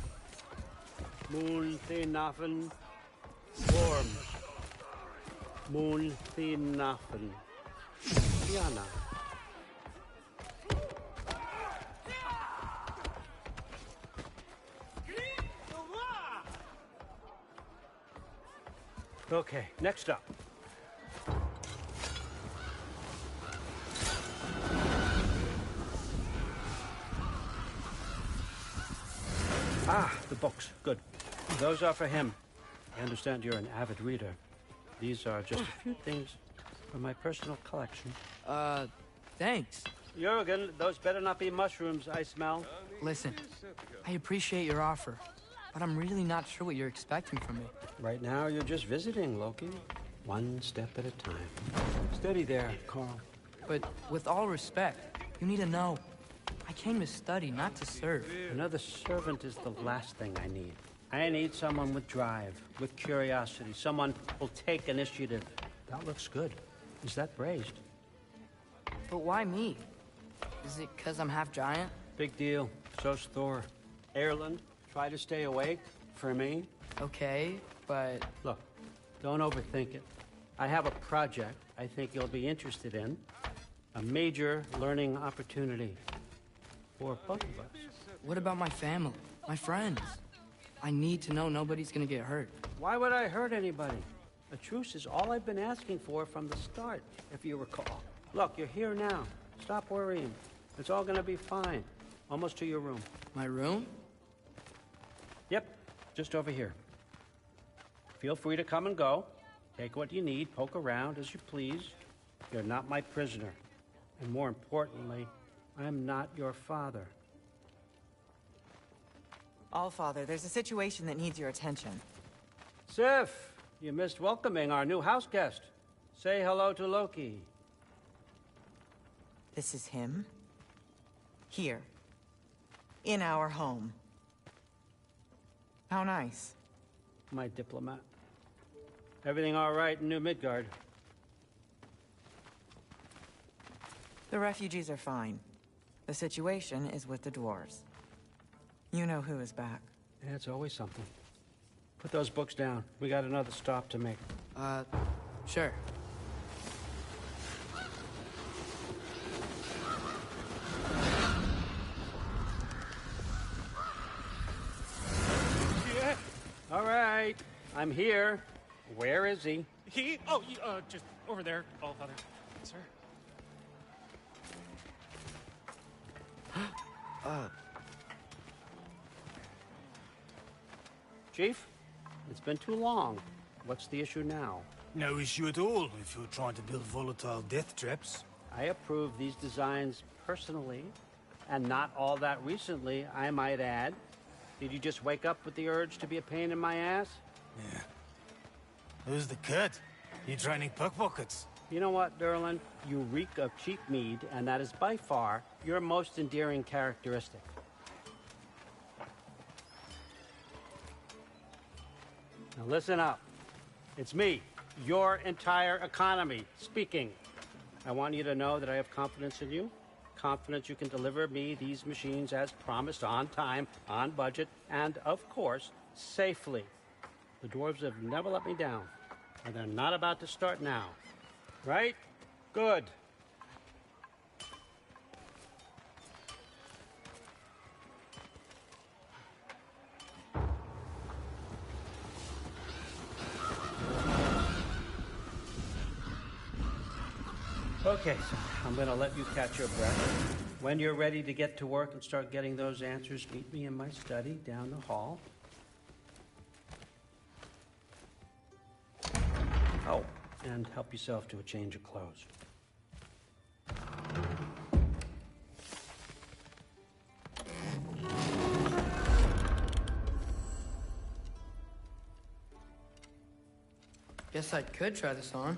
Moon thi nafen, warm. Moon thi nafen, Diana. Okay, next up. The books. Good. Those are for him. I understand you're an avid reader. These are just a few things from my personal collection. Thanks. Jurgen, those better not be mushrooms I smell. Listen, I appreciate your offer, but I'm really not sure what you're expecting from me. Right now, you're just visiting, Loki. One step at a time. Steady there, Carl. But with all respect, you need to know, I came to study, not to serve. Another servant is the last thing I need. I need someone with drive, with curiosity, someone who'll take initiative. That looks good. Is that braised? But why me? Is it because I'm half giant? Big deal. So's Thor. Erland, try to stay awake for me. Okay, but... Look, don't overthink it. I have a project I think you'll be interested in. A major learning opportunity for both of us. What about my family? My friends? I need to know nobody's gonna get hurt. Why would I hurt anybody? A truce is all I've been asking for from the start, if you recall. Look, you're here now. Stop worrying. It's all gonna be fine. Almost to your room. My room? Yep, just over here. Feel free to come and go. Take what you need, poke around as you please. You're not my prisoner. And more importantly, I'm not your father. Allfather, there's a situation that needs your attention. Sif, you missed welcoming our new house guest. Say hello to Loki. This is him? Here. In our home. How nice. My diplomat. Everything all right in New Midgard? The refugees are fine. The situation is with the dwarves. You know who is back. Yeah, it's always something. Put those books down. We got another stop to make. Sure. Yeah. All right. I'm here. Where is he? He? Oh, just over there, Allfather. Sir. Chief, it's been too long. What's the issue now? No issue at all if you're trying to build volatile death traps. I approve these designs personally, and not all that recently, I might add. Did you just wake up with the urge to be a pain in my ass? Yeah. Who's the kid? You training pickpockets? You know what, Derlin? You reek of cheap mead, and that is by far your most endearing characteristic. Now listen up. It's me, your entire economy, speaking. I want you to know that I have confidence in you. Confidence you can deliver me these machines as promised, on time, on budget, and, of course, safely. The dwarves have never let me down, and they're not about to start now. Right? Good. Okay, so I'm going to let you catch your breath. When you're ready to get to work and start getting those answers, meet me in my study down the hall. Oh, and help yourself to a change of clothes. Guess I could try this on.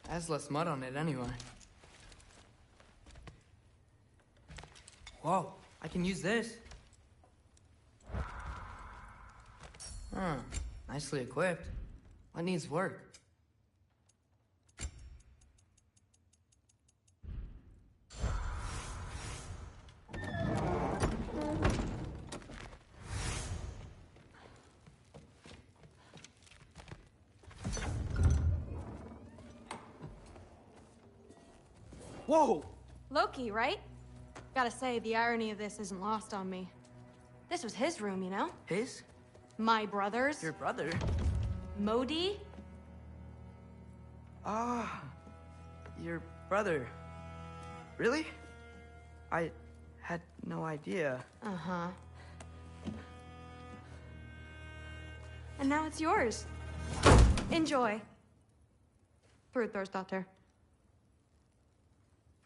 Has less mud on it anyway. Whoa, I can use this. Huh, nicely equipped. What needs work? Whoa! Loki, right? Gotta say, the irony of this isn't lost on me. This was his room, you know? His? My brother's. Your brother? Modi? Ah, your brother. Really? I had no idea. Uh-huh. And now it's yours. Enjoy. Brudthor's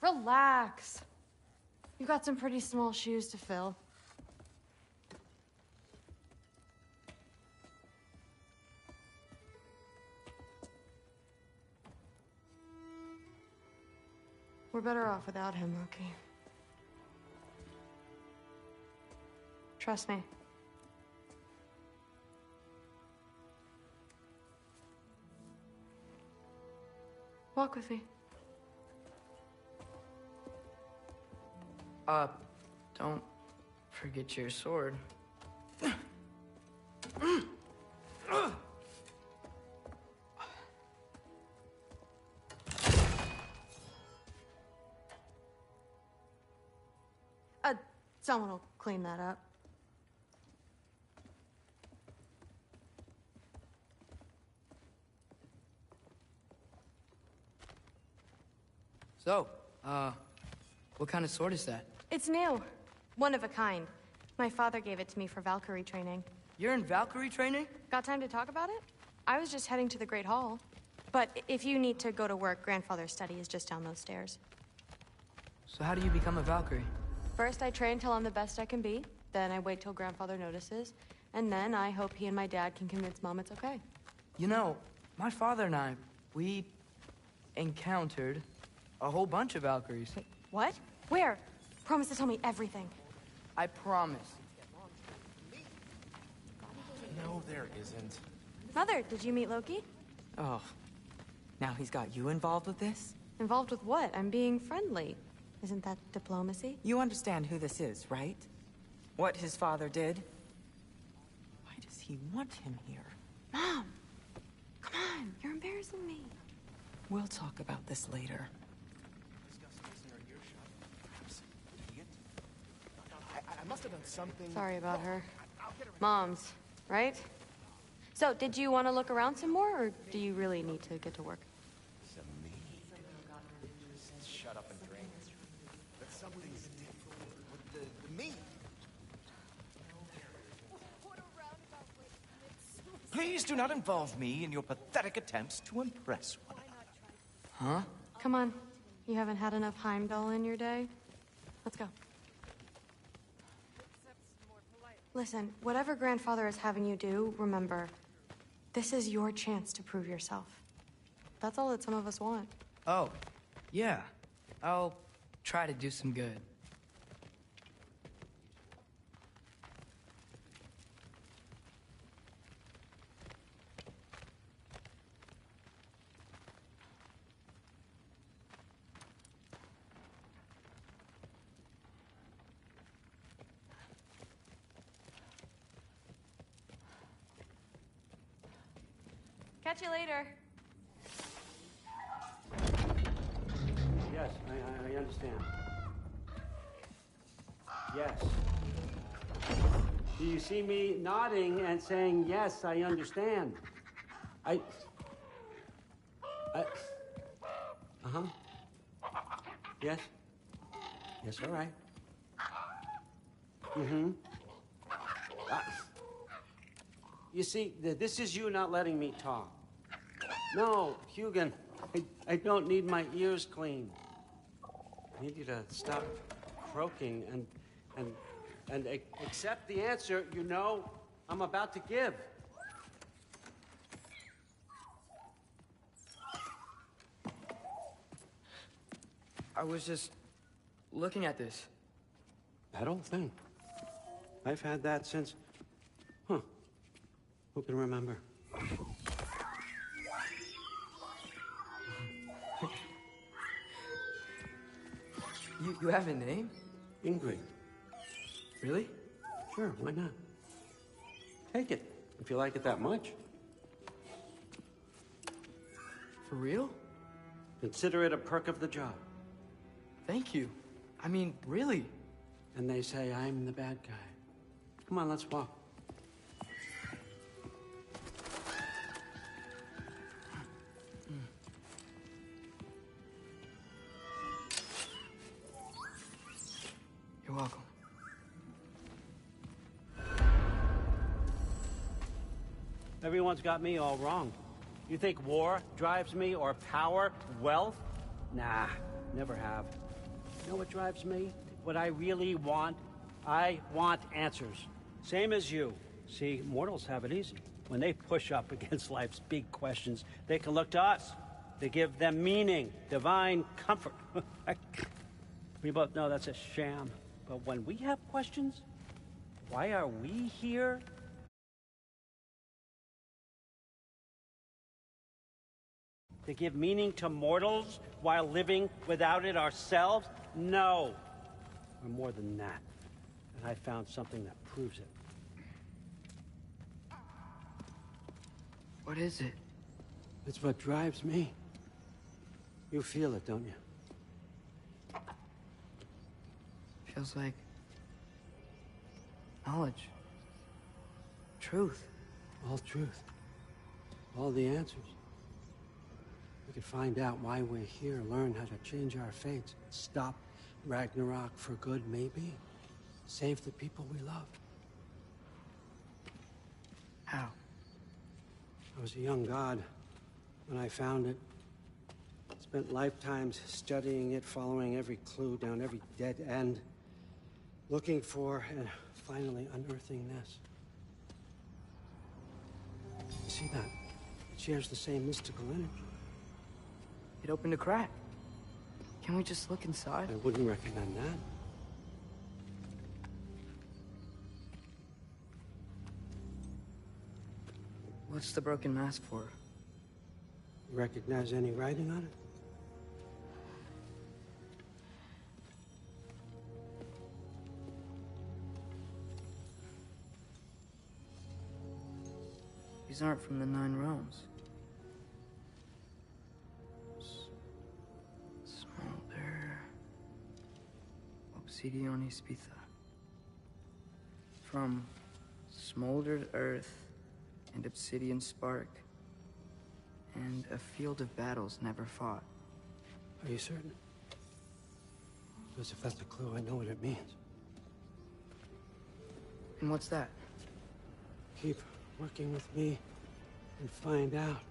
Relax. You've got some pretty small shoes to fill. We're better off without him, Loki. Trust me. Walk with me. Don't forget your sword. Someone will clean that up. So, what kind of sword is that? It's new. One of a kind. My father gave it to me for Valkyrie training. You're in Valkyrie training? Got time to talk about it? I was just heading to the Great Hall. But if you need to go to work, Grandfather's study is just down those stairs. So how do you become a Valkyrie? First, I train till I'm the best I can be. Then I wait till Grandfather notices. And then I hope he and my dad can convince Mom it's okay. You know, my father and I, we encountered a whole bunch of Valkyries. What? Where? Promise to tell me everything. I promise. No, there isn't. Mother, did you meet Loki? Oh, now he's got you involved with this? Involved with what? I'm being friendly. Isn't that diplomacy? You understand who this is, right? What his father did? Why does he want him here? Mom! Come on, you're embarrassing me. We'll talk about this later. I must have done something. Sorry about her. Mom's, right? So, did you want to look around some more, or do you really need to get to work? Shut up and drink. But something's different with the meat. Please do not involve me in your pathetic attempts to impress one another. Huh? Come on. You haven't had enough Heimdall in your day? Let's go. Listen, whatever Grandfather is having you do, remember, this is your chance to prove yourself. That's all that some of us want. Oh, yeah. I'll try to do some good. Catch you later. Yes, I understand. Yes. Do you see me nodding and saying, yes, I understand? Uh-huh. Yes? Yes, all right. Mm-hmm. You see, this is you not letting me talk. No, Hugan, I don't need my ears cleaned. I need you to stop croaking and accept the answer you know I'm about to give. I was just looking at this. That old thing. I've had that since... Who can remember? You have a name? Ingrid. Really? Sure, why not? Take it, if you like it that much. For real? Consider it a perk of the job. Thank you. I mean, really. And they say I'm the bad guy. Come on, let's walk. You're welcome. Everyone's got me all wrong. You think war drives me, or power, wealth? Nah, never have. You know what drives me? What I really want? I want answers. Same as you. See, mortals have it easy. When they push up against life's big questions, they can look to us. They give them meaning, divine comfort. We both know that's a sham. But when we have questions, why are we here? To give meaning to mortals while living without it ourselves? No. We're more than that. And I found something that proves it. What is it? It's what drives me. You feel it, don't you? Feels like knowledge. Truth. All truth. All the answers. We could find out why we're here, learn how to change our fates, stop Ragnarok for good, maybe. Save the people we love. How? I was a young god when I found it. Spent lifetimes studying it, following every clue down every dead end, looking for and finally unearthing this. You see that? It shares the same mystical energy. It opened a crack. Can we just look inside? I wouldn't recommend that. What's the broken mask for? You recognize any writing on it? These aren't from the 9 realms. Smolder. Obsidione Spitha. From smoldered earth and obsidian spark. And a field of battles never fought. Are you certain? Because if that's a clue, I know what it means. And what's that? Keep working with me and find out.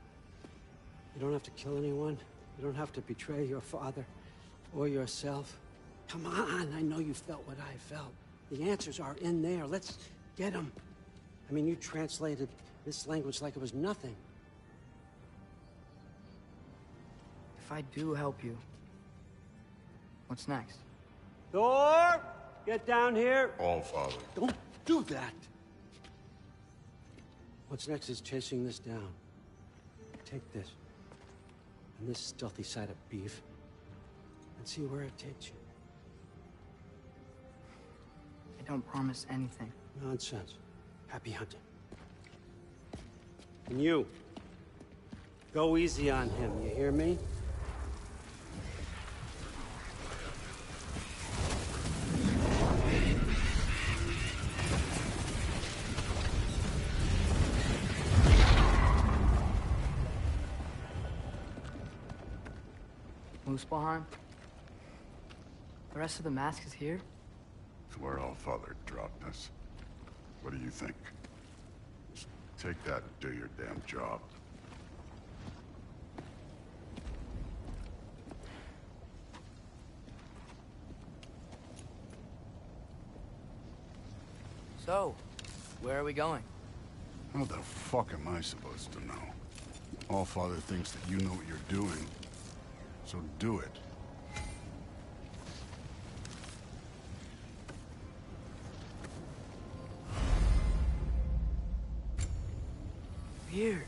You don't have to kill anyone. You don't have to betray your father or yourself. Come on, I know you felt what I felt. The answers are in there. Let's Get him. I mean, you translated this language like it was nothing. If I do help you, what's next? Thor! Get down here! All Father. Don't do that! What's next is chasing this down. Take this, and this stealthy side of beef, and see where it takes you. I don't promise anything. Nonsense. Happy hunting. And you, go easy on him, you hear me? Muspelheim? The rest of the mask is here? It's where All Father dropped us. What do you think? Just take that and do your damn job. So, where are we going? How the fuck am I supposed to know? All Father thinks that you know what you're doing. So do it. Weird.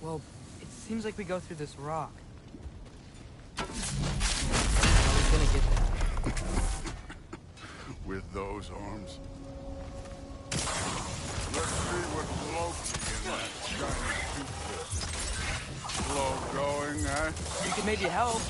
Well, it seems like we go through this rock. I was gonna get that. With those arms? Let's see what Loki in that shiny suit. Slow going, eh? You could maybe help.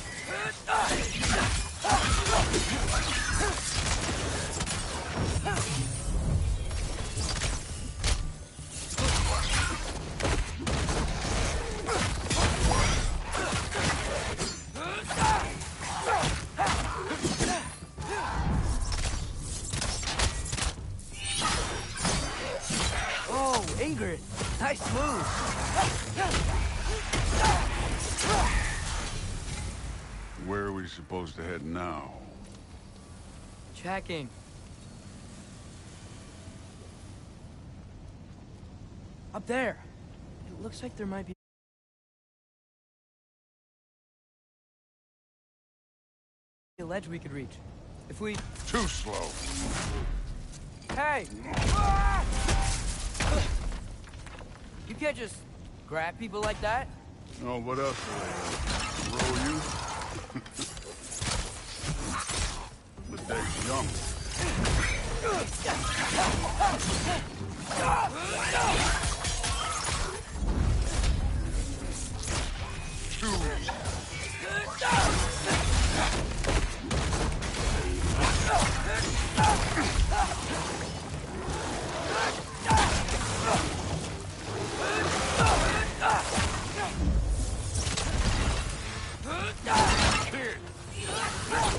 Oh, Ingrid. Nice move. Where are we supposed to head now? Checking. Up there. It looks like there might be a ledge we could reach. If we... Too slow. Hey! You can't just grab people like that. Oh, what else? Roll you? The day's young.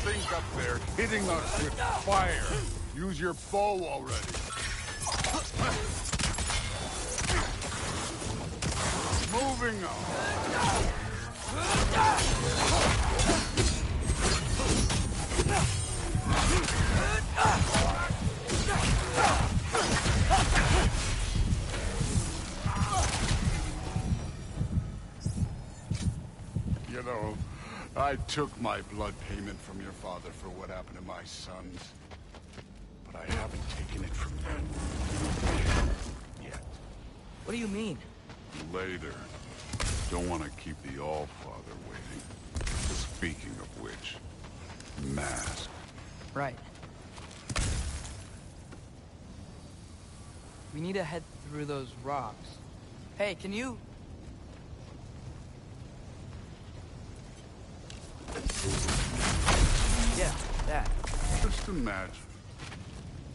Things up there hitting us with fire. Use your bow already. Moving on. You know, I took my blood payment from your father for what happened to my sons. But I haven't taken it from you. Yet. What do you mean? Later. Don't want to keep the All-Father waiting. Speaking of which, mask. Right. We need to head through those rocks. Hey, can you... Yeah, that. Just imagine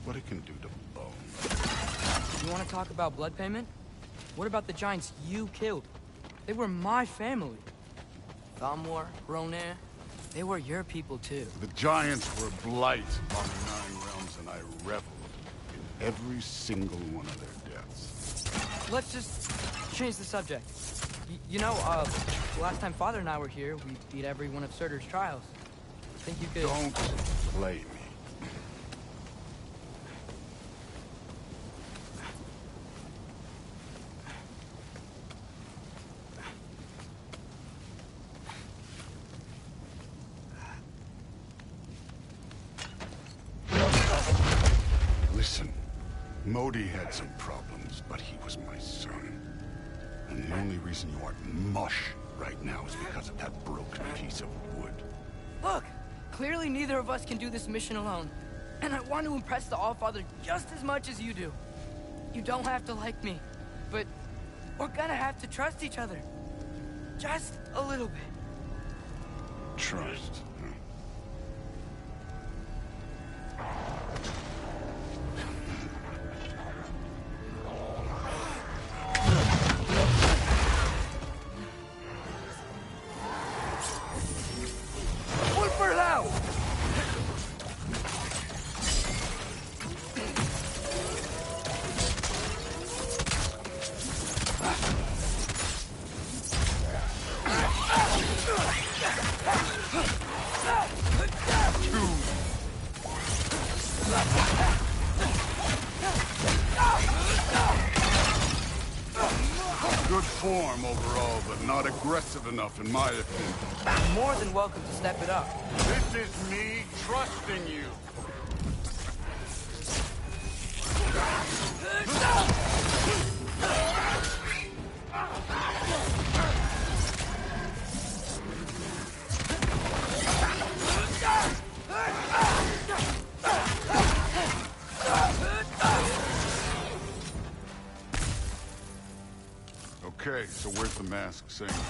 what it can do to bone. You want to talk about blood payment? What about the giants you killed? They were my family. Thamor, Ronir, they were your people too. The giants were blight on the Nine Realms, and I reveled in every single one of their deaths. Let's just change the subject. You know, the last time Father and I were here, we beat every one of Surtur's trials. Think you could... Don't play me. Modi had some problems, but he was my son. And the only reason you aren't mush right now is because of that broken piece of wood. Look! Clearly neither of us can do this mission alone. And I want to impress the Allfather just as much as you do. You don't have to like me, but we're gonna have to trust each other. Just a little bit. Trust. Good form overall, but not aggressive enough in my opinion. You're more than welcome to step it up. This is me trusting you. Okay, so where's the mask saying to go?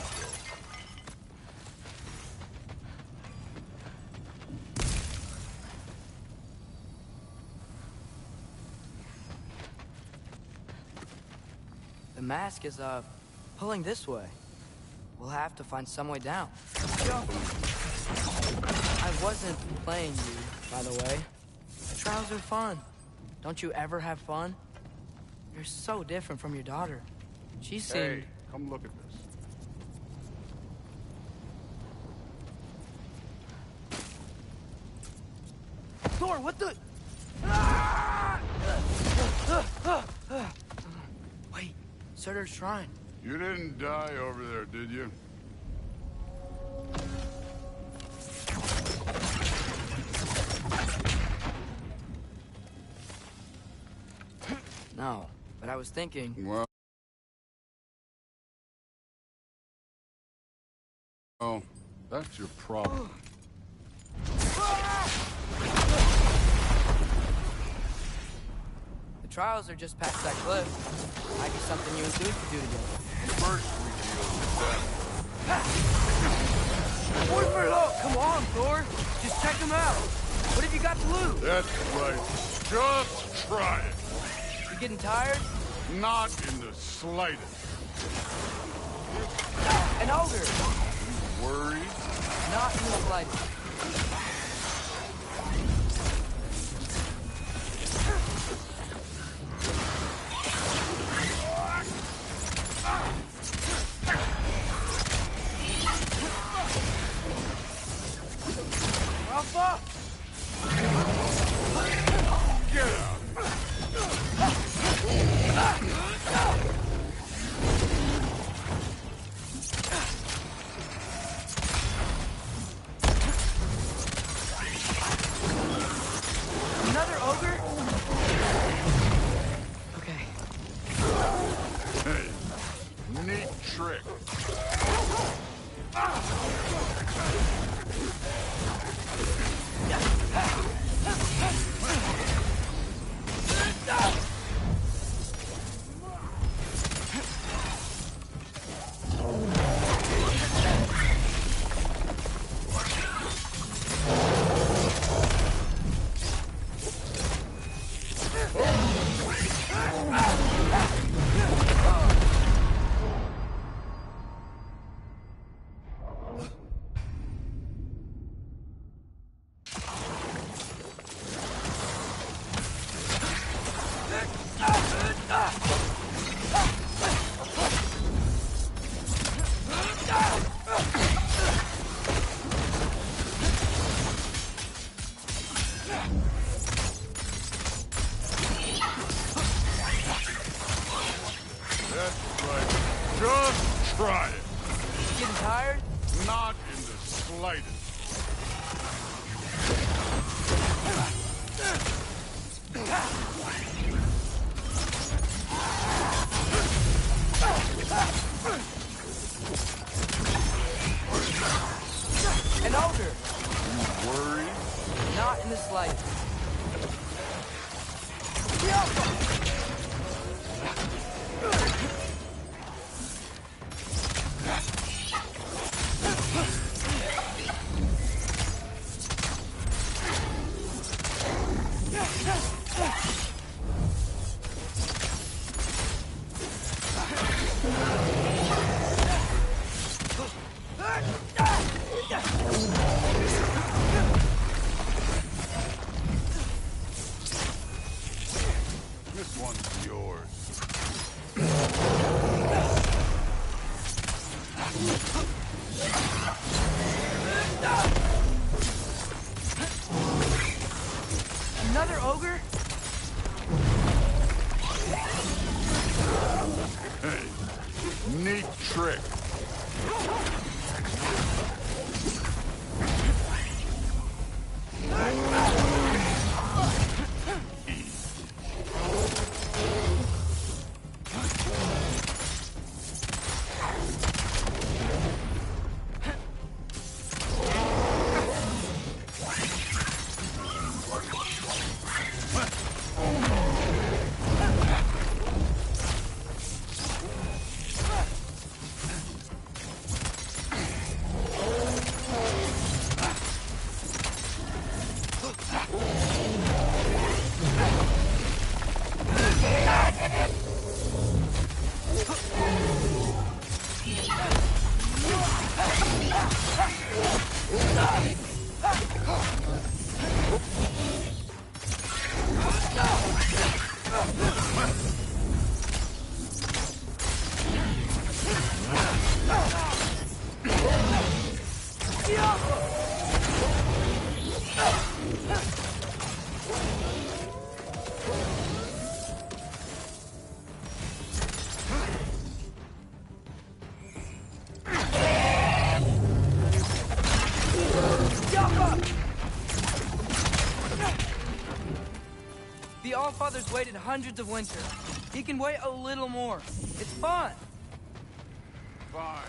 The mask is, pulling this way. We'll have to find some way down. I wasn't playing you, by the way. Trials are fun. Don't you ever have fun? You're so different from your daughter. She seemed... Hey, come look at this. Thor, what the... Wait, Surtur's shrine. You didn't die over there, did you? No, but I was thinking... Well... Oh, that's your problem. The trials are just past that cliff. Might be something you and Dude could do together. First we deal with that. Wait for it up! Come on, Thor! Just check them out! What have you got to lose? That's right. Just try it. You getting tired? Not in the slightest. An ogre! Worried? Not in the slightest. Alpha! Get out! Another ogre? Okay. Hey, neat trick. That's right. Just try it. Getting tired? Not in the slightest. Neat trick. The Allfather's waited hundreds of winters. He can wait a little more. It's fun. Fine.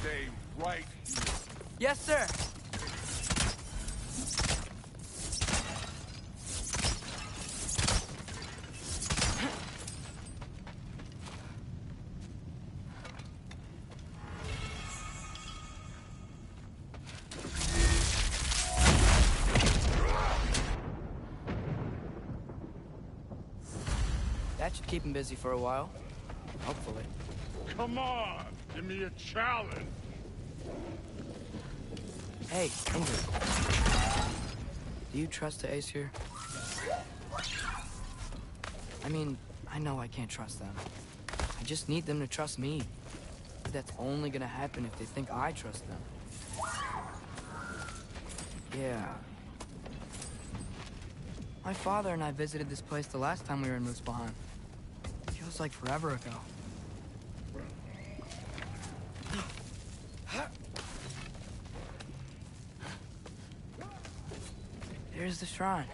Stay right here. Yes, sir. That should keep him busy for a while. Hopefully. Come on, give me a challenge. Hey, Ingrid. Do you trust the Ace here? I mean, I know I can't trust them. I just need them to trust me. But that's only gonna happen if they think I trust them. Yeah. My father and I visited this place the last time we were in Muspelheim. Feels like forever ago. Here's the shrine.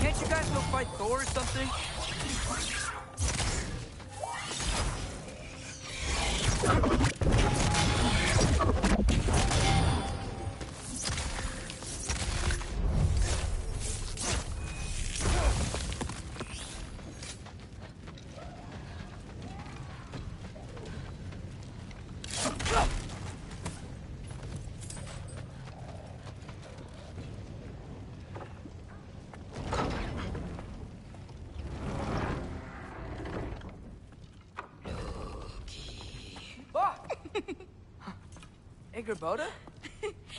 Can't you guys go fight Thor or something? Boda?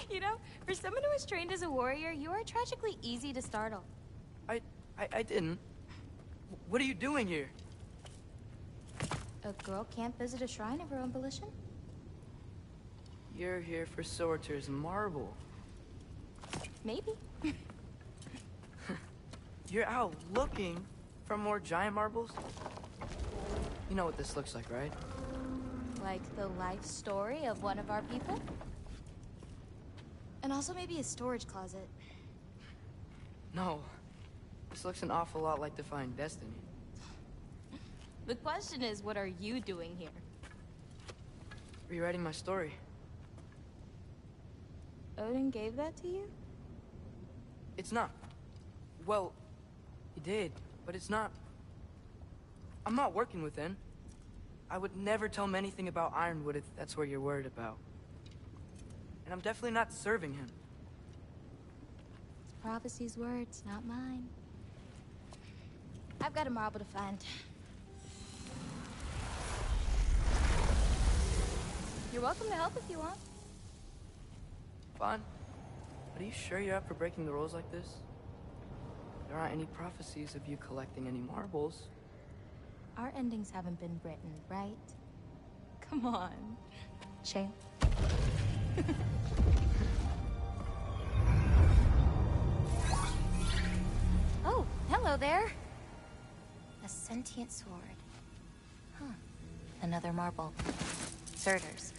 You know, for someone who was trained as a warrior, you are tragically easy to startle. I didn't. What are you doing here? A girl can't visit a shrine of her own volition? You're here for Sorter's marble. Maybe. You're out looking for more giant marbles? You know what this looks like, right? Like the life story of one of our people? And also maybe a storage closet. No. This looks an awful lot like Defying Destiny. The question is, what are you doing here? Rewriting my story. Odin gave that to you? It's not. Well, he did, but it's not. I'm not working with him. I would never tell him anything about Ironwood if that's what you're worried about. And I'm definitely not serving him. It's prophecy's words, not mine. I've got a marble to find. You're welcome to help if you want. Fine. But are you sure you're up for breaking the rules like this? There aren't any prophecies of you collecting any marbles. Our endings haven't been written, right? Come on, champ. there? A sentient sword. Huh. Another marble. Surtur's.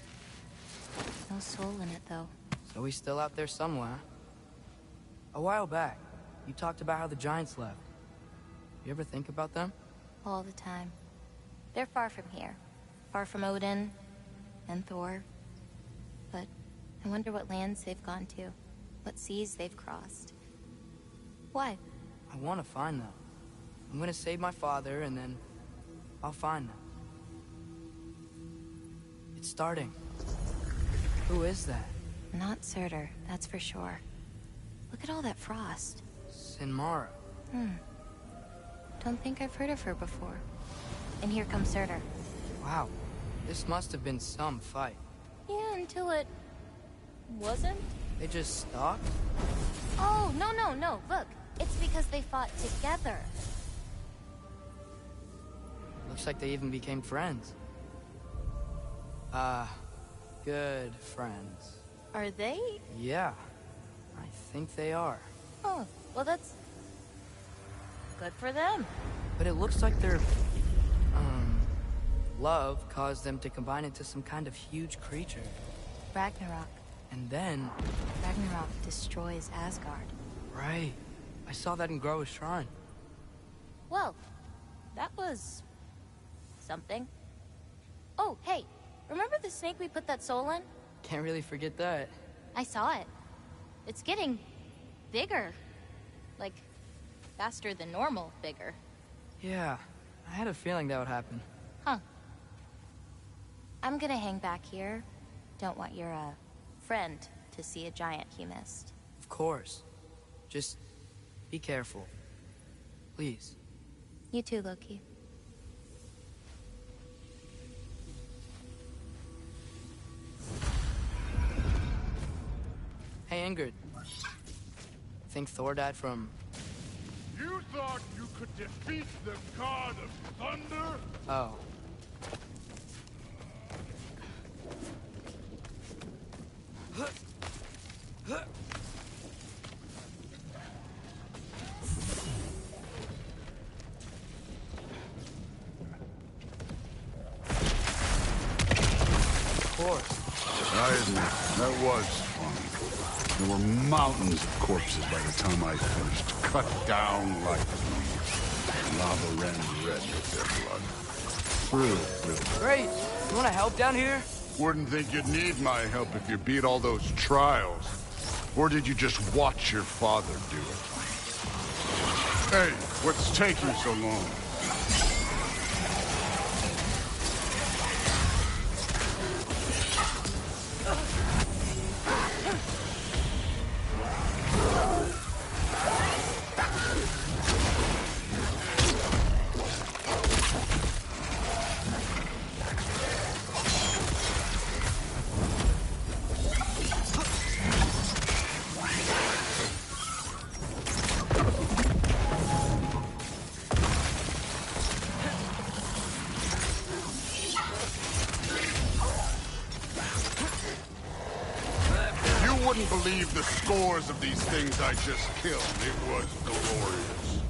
No soul in it, though. So he's still out there somewhere. A while back, you talked about how the Giants left. You ever think about them? All the time. They're far from here. Far from Odin and Thor. But I wonder what lands they've gone to. What seas they've crossed. Why? I want to find them. I'm gonna save my father, and then I'll find them. It's starting. Who is that? Not Surtur, that's for sure. Look at all that frost. Sinmara. Don't think I've heard of her before. And here comes Surtur. Wow. This must have been some fight. Yeah, until it... wasn't? They just stopped? Oh, no. Look, it's because they fought together. Looks like they even became friends. Good friends. Are they? Yeah, I think they are. Oh, well that's... good for them. But it looks like their... love caused them to combine into some kind of huge creature. Ragnarok. And then... Ragnarok destroys Asgard. Right. I saw that in Groa's shrine. Well, that was... something. Oh, hey, remember the snake we put that soul in? Can't really forget that. I saw it. It's getting... bigger. Like, faster than normal bigger. Yeah, I had a feeling that would happen. Huh. I'm gonna hang back here. Don't want your, friend to see a giant he missed. Of course. Just be careful. Please. You too, Loki. Hey, Ingrid. Think Thor died from... You thought you could defeat the god of thunder? Oh. Of course. I admit, that was fun. There were mountains of corpses by the time I finished, cut down like leaves. Lava ran red with their blood. Really. Great. You want to help down here? Wouldn't think you'd need my help if you beat all those trials. Or did you just watch your father do it? Hey, what's taking so long? Believe the scores of these things I just killed. It was glorious.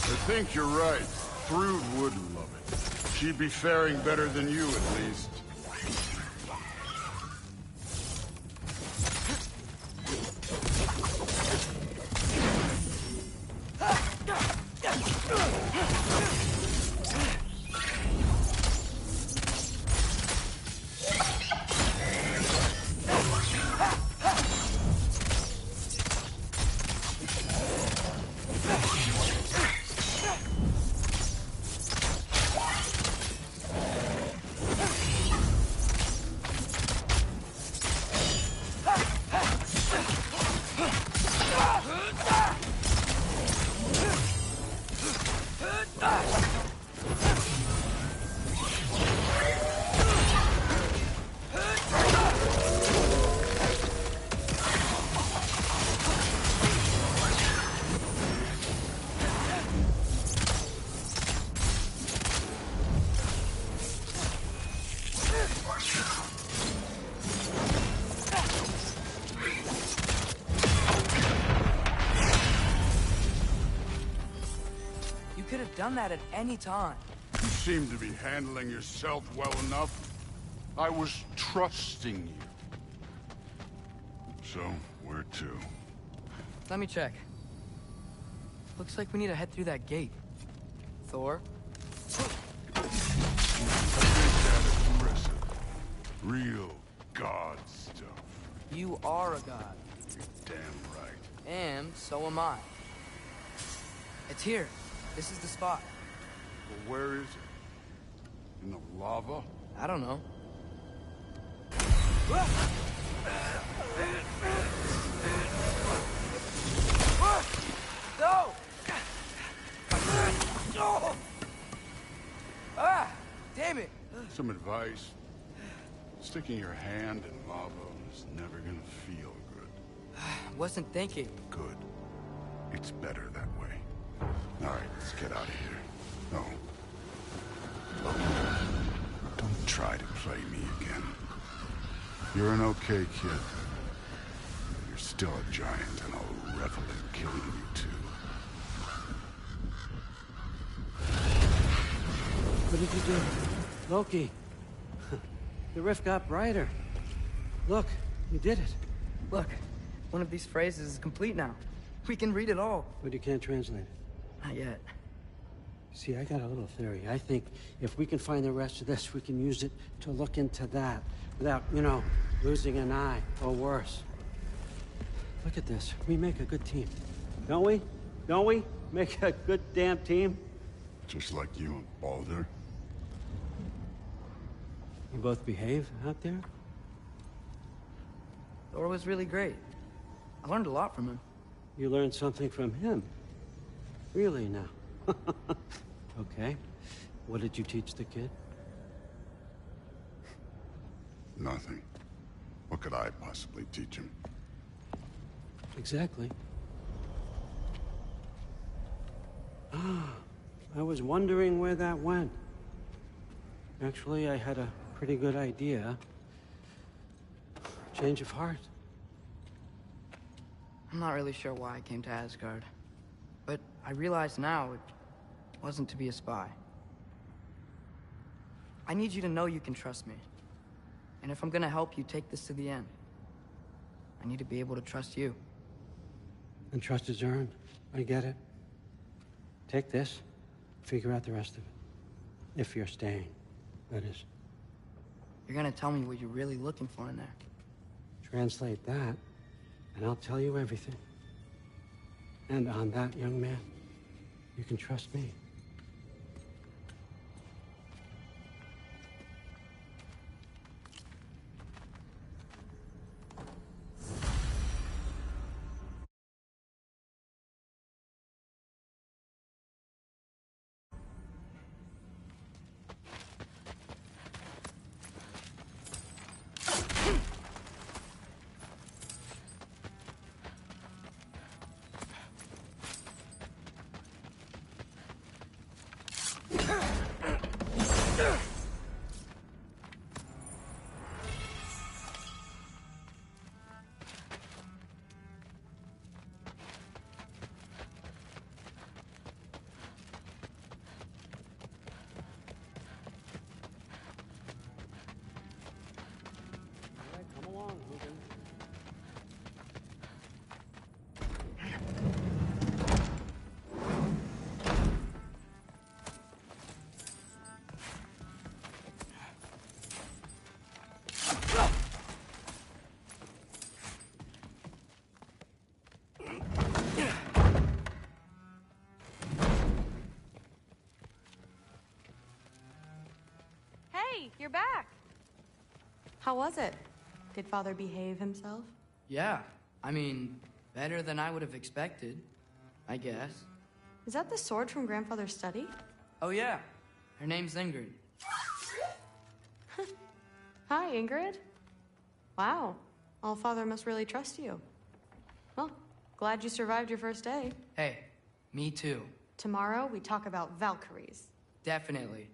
I think you're right. Thrud would love it. She'd be faring better than you, at least. done that at any time. You seem to be handling yourself well enough. I was trusting you. So, where to? Let me check. Looks like we need to head through that gate. Thor? That is impressive. Real god stuff. You are a god. You're damn right. And so am I. It's here. This is the spot. Well, where is it? In the lava? I don't know. No! Ah! Damn it! Some advice. Sticking your hand in lava is never gonna feel good. Wasn't thinking. Good. It's better that way. All right, let's get out of here. No. Look, don't try to play me again. You're an okay kid. You're still a giant, and I'll revel in killing you too. What did you do? Loki. The rift got brighter. Look, you did it. Look, one of these phrases is complete now. We can read it all. But you can't translate it. Not yet. See, I got a little theory. I think if we can find the rest of this, we can use it to look into that without, you know, losing an eye or worse. Look at this. We make a good team. Don't we? Don't we? Make a good damn team? Just like you and Baldur. You both behave out there? Thor was really great. I learned a lot from him. You learned something from him? Really now? Okay. What did you teach the kid? Nothing. What could I possibly teach him? Exactly. Ah, I was wondering where that went. Actually, I had a pretty good idea. Change of heart. I'm not really sure why I came to Asgard. But I realize now it wasn't to be a spy. I need you to know you can trust me. And if I'm gonna help you take this to the end, I need to be able to trust you. And trust is earned. I get it. Take this, figure out the rest of it. If you're staying, that is. You're gonna tell me what you're really looking for in there. Translate that, and I'll tell you everything. And on that, young man, you can trust me. Come along, Hogan. Hey, you're back. How was it? Did Father behave himself? Yeah, I mean, better than I would have expected, I guess. Is that the sword from Grandfather's study? Oh yeah, her name's Ingrid. Hi, Ingrid. Wow, Allfather must really trust you. Well, glad you survived your first day. Hey, me too. Tomorrow, we talk about Valkyries. Definitely.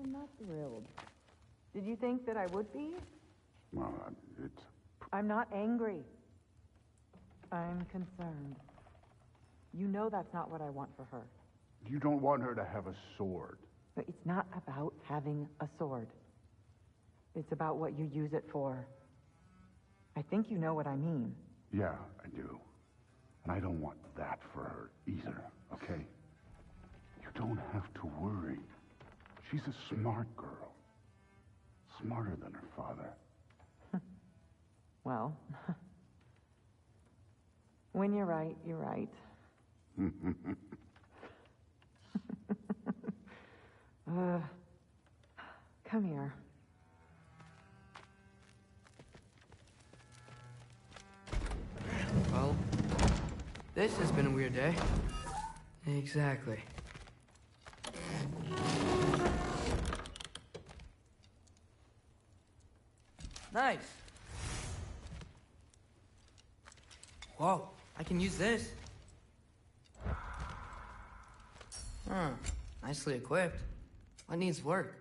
I'm not thrilled. Did you think that I would be? Well, it's... I'm not angry. I'm concerned. You know that's not what I want for her. You don't want her to have a sword. But it's not about having a sword. It's about what you use it for. I think you know what I mean. Yeah, I do. And I don't want that for her either, okay? You don't have to worry. She's a smart girl. Smarter than her father. Well, when you're right, you're right. Come here. Well, this has been a weird day. Exactly. Nice. Whoa, I can use this. Nicely equipped. What needs work?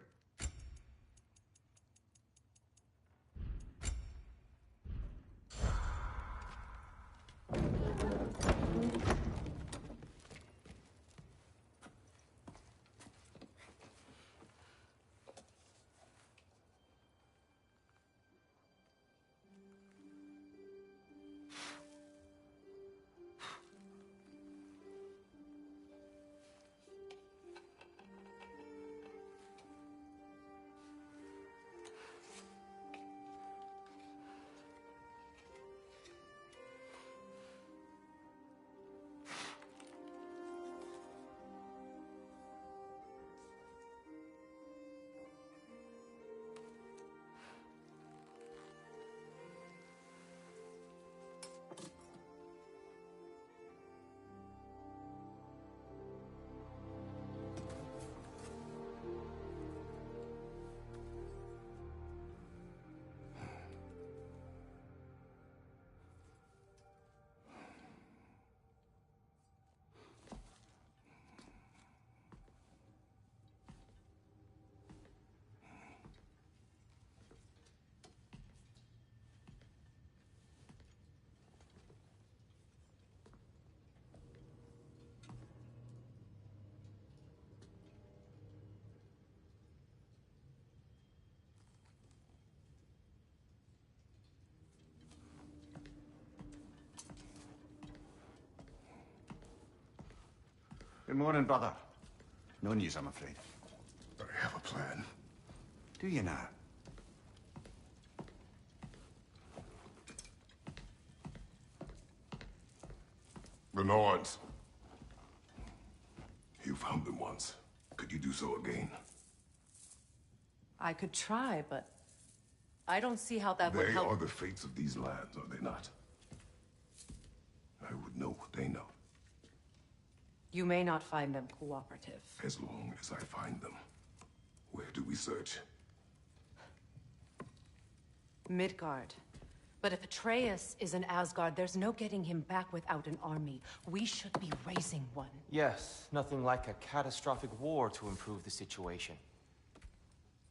Good morning, brother. No news, I'm afraid. I have a plan. Do you now? The Norns. You found them once. Could you do so again? I could try, but I don't see how that would They help. are the fates of these lands, are they not? I would know what they know, You may not find them cooperative. as long as I find them. Where do we search? Midgard. But if Atreus is in Asgard, there's no getting him back without an army. We should be raising one. Yes, nothing like a catastrophic war to improve the situation.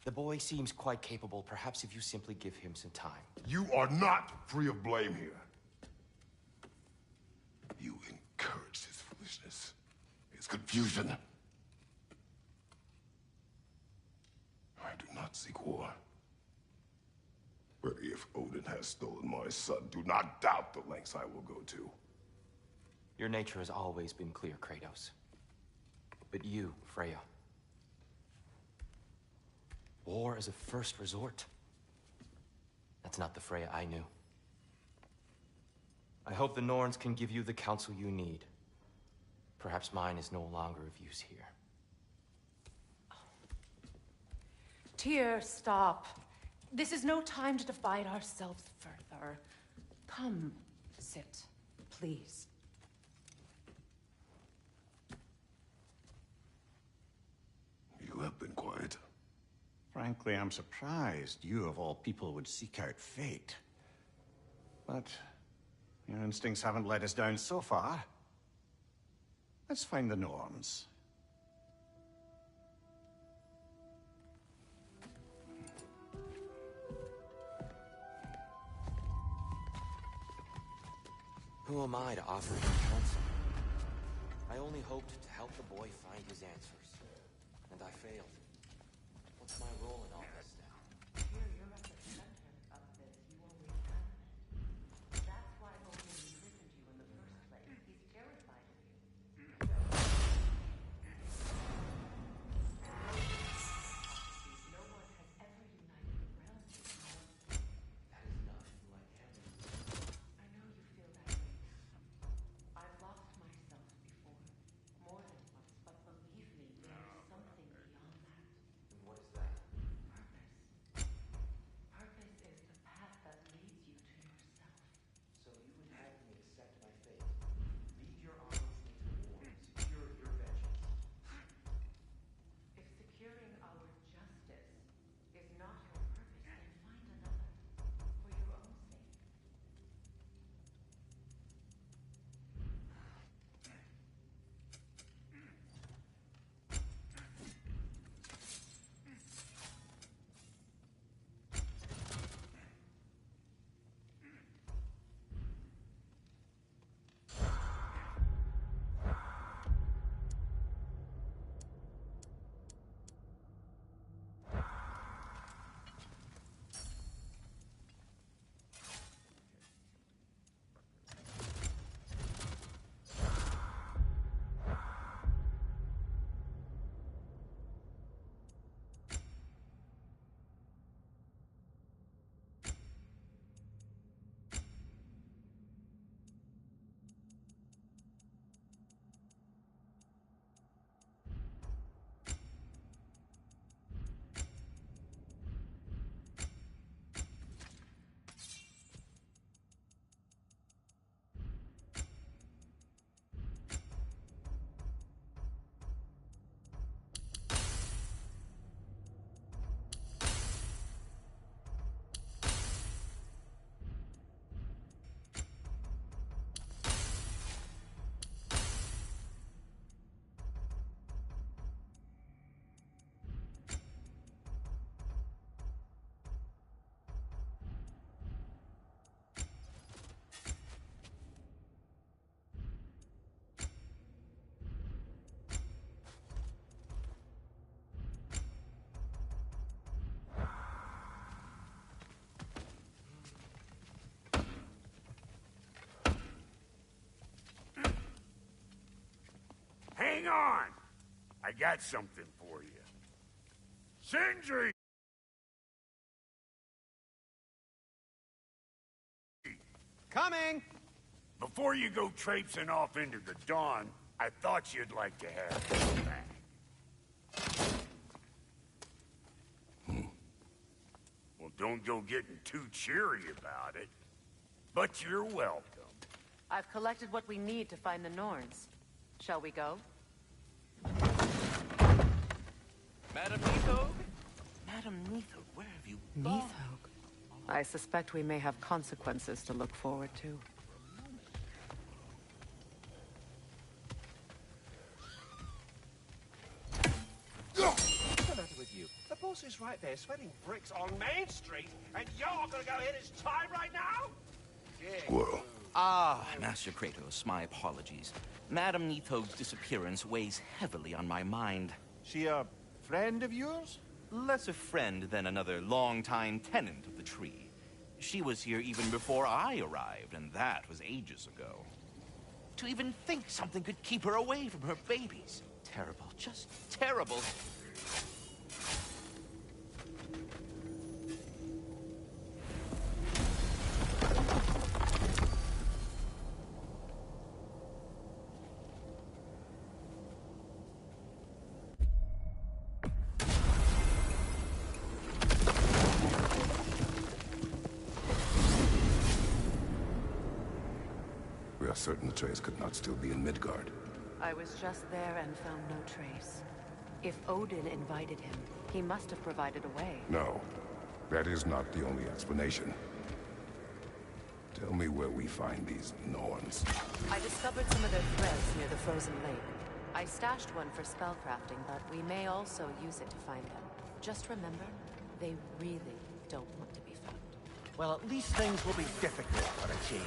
The boy seems quite capable. Perhaps if you simply give him some time. You are not free of blame here. You encouraged his foolishness, his confusion. I do not seek war. But if Odin has stolen my son, do not doubt the lengths I will go to. Your nature has always been clear, Kratos. But you, Freya. War is a first resort. That's not the Freya I knew. I hope the Norns can give you the counsel you need. Perhaps mine is no longer of use here. Tyr, stop. This is no time to divide ourselves further. Come, sit, please. You have been quiet. Frankly, I'm surprised you, of all people, would seek out fate. But your instincts haven't let us down so far. Let's find the Norns. Who am I to offer him counsel? I only hoped to help the boy find his answers. And I failed. What's my role in all this now? Here, you're representative of this. You always have been. That's why Odin imprisoned you in the first place. He's terrified of you. No one has ever united the realms before. That is not who I am. I know you feel that way now. I've lost myself before, more than once, but believe me, there's something beyond that. And what is that? Purpose. Purpose is the path that leads you to yourself. So you would have me accept my fate, lead your armies into war, secure your vengeance. If securing our justice is not your purpose, then find another, for your own sake. Hang on! I got something for you. Sindri! Coming! Before you go traipsing off into the dawn, I thought you'd like to have this back. Well, don't go getting too cheery about it. But you're welcome. I've collected what we need to find the Norns. Shall we go? Madam Neathog? Madam Neathog, where have you gone? Neathog. I suspect we may have consequences to look forward to. What's the matter with you? The boss is right there sweating bricks on Main Street, and you're gonna go hit his time right now? Well, Master Kratos, my apologies. Madam Neathog's disappearance weighs heavily on my mind. She a friend of yours? Less a friend than another longtime tenant of the tree. She was here even before I arrived, and that was ages ago. To even think something could keep her away from her babies. Terrible, just terrible. we are certain the trace could not still be in Midgard. I was just there and found no trace. If Odin invited him, he must have provided a way. No, that is not the only explanation. Tell me where we find these Norns. I discovered some of their threads near the frozen lake. I stashed one for spellcrafting, but we may also use it to find them. Just remember, they really don't want to be found. Well, at least things will be difficult for a change.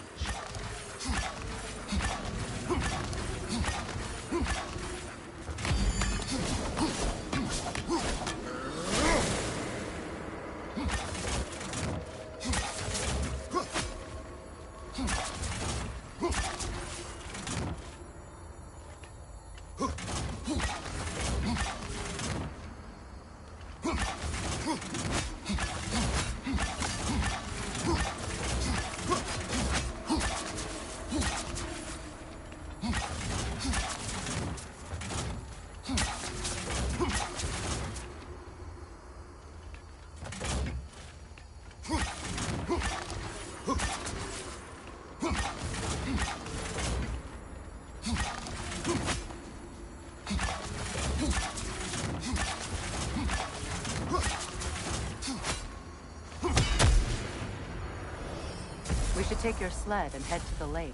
We should take your sled and head to the lake.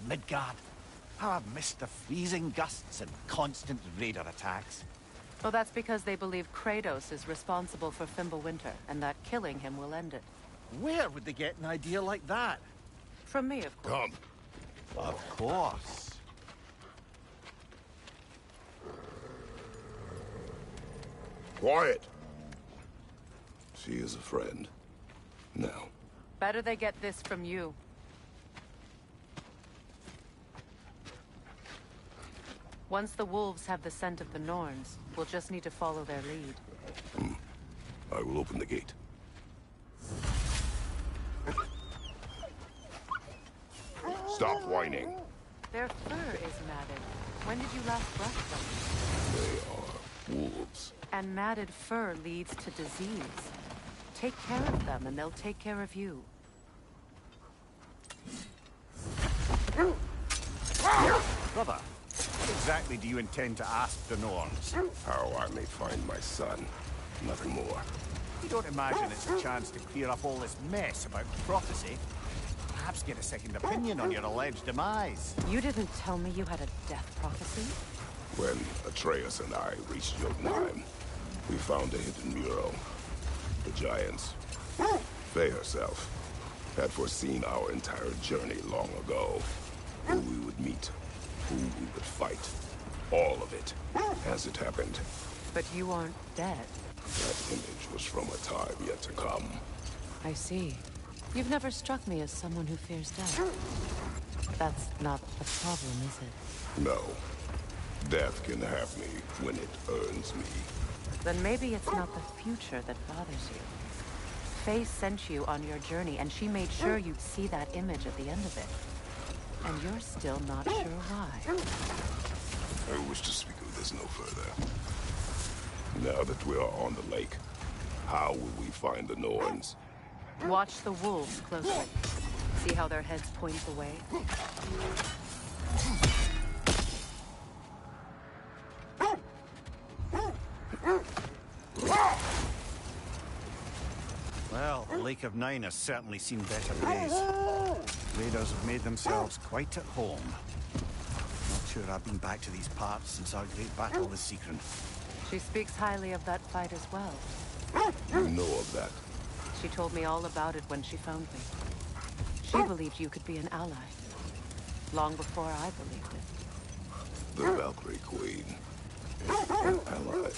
Midgard. How I've missed the freezing gusts and constant raider attacks. Well, that's because they believe Kratos is responsible for Fimbulwinter, and that killing him will end it. Where would they get an idea like that? From me, of course. Come. Of course. Quiet. She is a friend. Now. Better they get this from you. Once the wolves have the scent of the Norns, we'll just need to follow their lead. I will open the gate. Stop whining. Their fur is matted. When did you last brush them? They are wolves. And matted fur leads to disease. Take care of them, and they'll take care of you. Brother, what exactly do you intend to ask the Norns? How I may find my son. Nothing more. You don't imagine it's a chance to clear up all this mess about prophecy? Perhaps get a second opinion on your alleged demise. You didn't tell me you had a death prophecy? When Atreus and I reached Jotunheim, we found a hidden mural. The Giants, Faye herself, had foreseen our entire journey long ago. Who we would meet, who we would fight. All of it, as it happened. But you aren't dead. That image was from a time yet to come. I see. You've never struck me as someone who fears death. That's not the problem, is it? No. Death can have me when it earns me. Then maybe it's not the future that bothers you. Faye sent you on your journey, and she made sure you'd see that image at the end of it. And you're still not sure why. I wish to speak of this no further. Now that we are on the lake, how will we find the Norns? Watch the wolves closely. See how their heads point the way? Well, the Lake of Nine has certainly seen better days. Raiders have made themselves quite at home. Not sure I've been back to these parts since our great battle with Secret. She speaks highly of that fight as well. You know of that? She told me all about it when she found me. She believed you could be an ally. Long before I believed it. The Valkyrie Queen. An ally.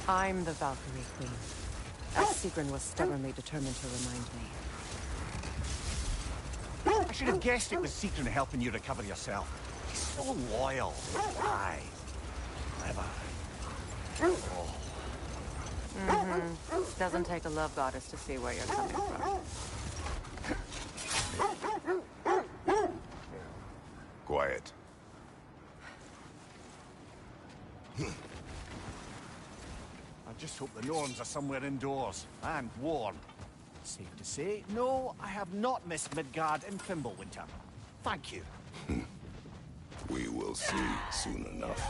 I'm the Valkyrie Queen. As Sigrun was stubbornly determined to remind me. I should have guessed it was Secret helping you recover yourself. He's so loyal. Aye. Clever. Oh. Doesn't take a love goddess to see where you're coming from. Quiet. I just hope the Norns are somewhere indoors and warm. Safe to say, no, I have not missed Midgard and Fimbulwinter. Thank you. We will see soon enough.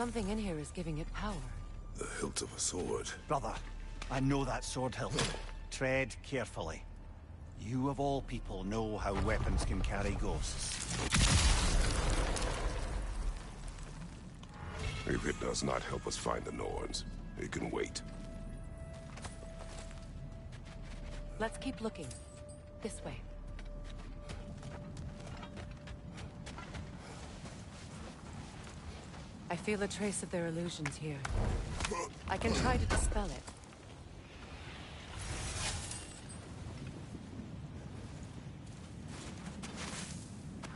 Something in here is giving it power. The hilt of a sword. Brother, I know that sword hilt. Tread carefully. You of all people know how weapons can carry ghosts. If it does not help us find the Norns, it can wait. Let's keep looking. This way. I feel a trace of their illusions here. I can try to dispel it.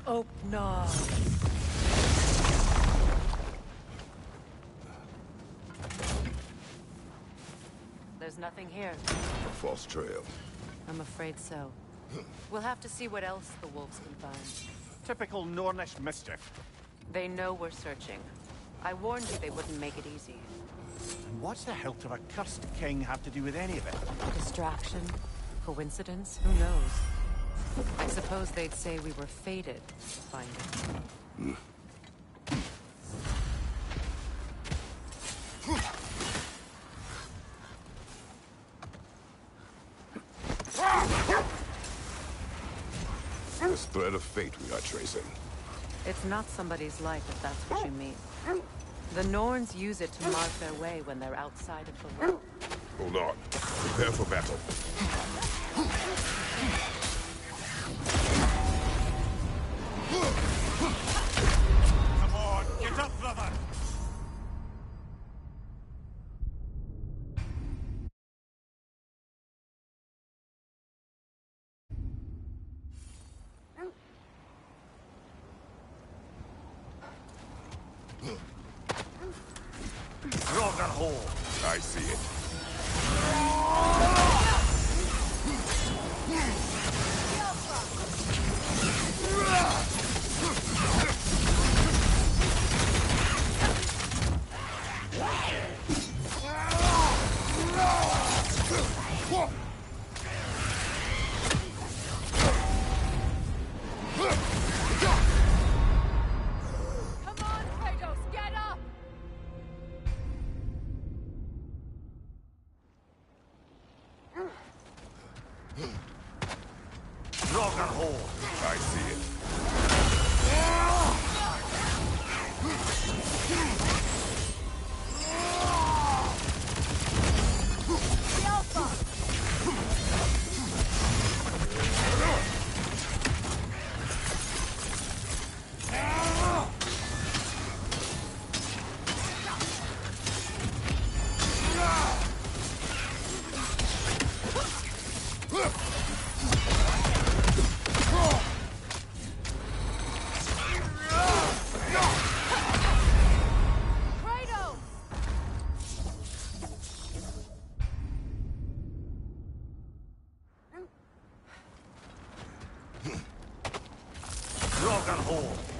Oh, no. There's nothing here. A false trail. I'm afraid so. We'll have to see what else the wolves can find. Typical Nornish mischief. They know we're searching. I warned you they wouldn't make it easy. And what's the hilt of a cursed king have to do with any of it? Distraction? Coincidence? Who knows? I suppose they'd say we were fated to find it. This thread of fate we are tracing. It's not somebody's life, if that's what you mean. The Norns use it to mark their way when they're outside of the law. Hold on. Prepare for battle. Come on, get up, brother! Ragnarok! I see it.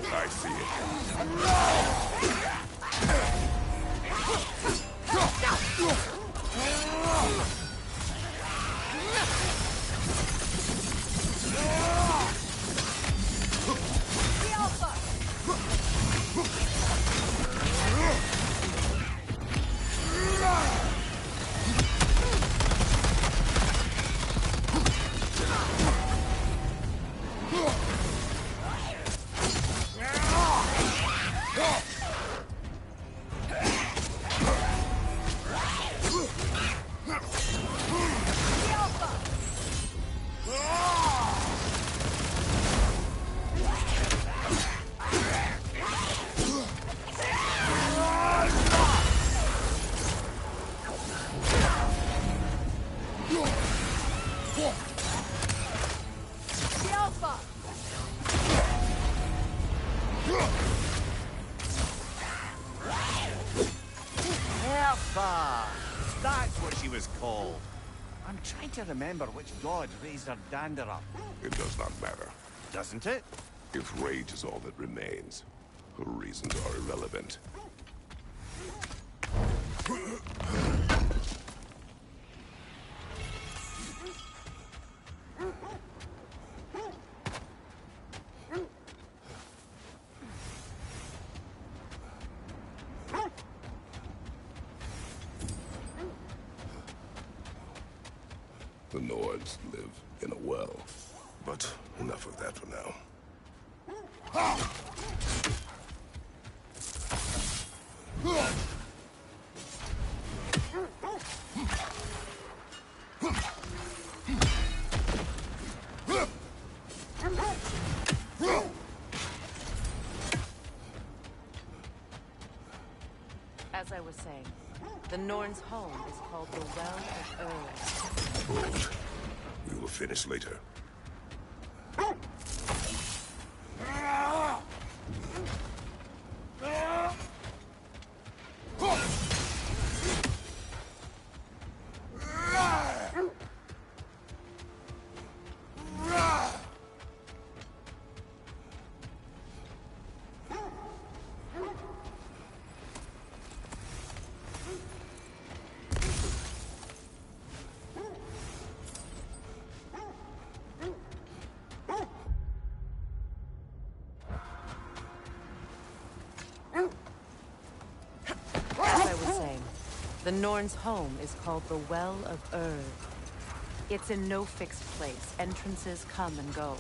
I see it. I see That's what she was called. I'm trying to remember which god raised her dander up. it. It does not matter. Doesn't it? If rage is all that remains, her reasons are irrelevant. The Nords live in a well. But enough of that for now. As I was saying, the Norn's home is called the Well of Earth. Hold. We will finish later. The Norn's home is called the Well of Erd. It's in no fixed place. Entrances come and go.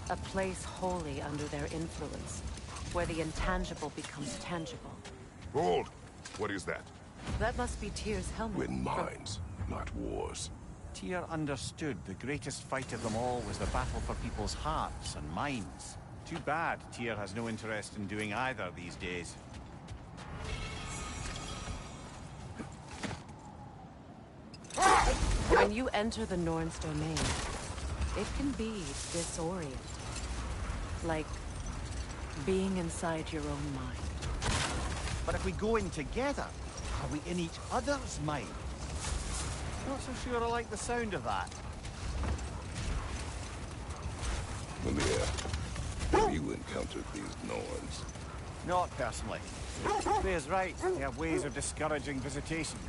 A place wholly under their influence, where the intangible becomes tangible. Hold! What is that? That must be Tyr's helmet. Win minds, not wars. Tyr understood the greatest fight of them all was the battle for people's hearts and minds. Too bad Tyr has no interest in doing either these days. When you enter the Norn's domain, it can be disorienting. Like being inside your own mind. But if we go in together, are we in each other's mind? Not so sure I like the sound of that. Mimir, have you encountered these Norns? Not personally. Freya's right. They have ways of discouraging visitation.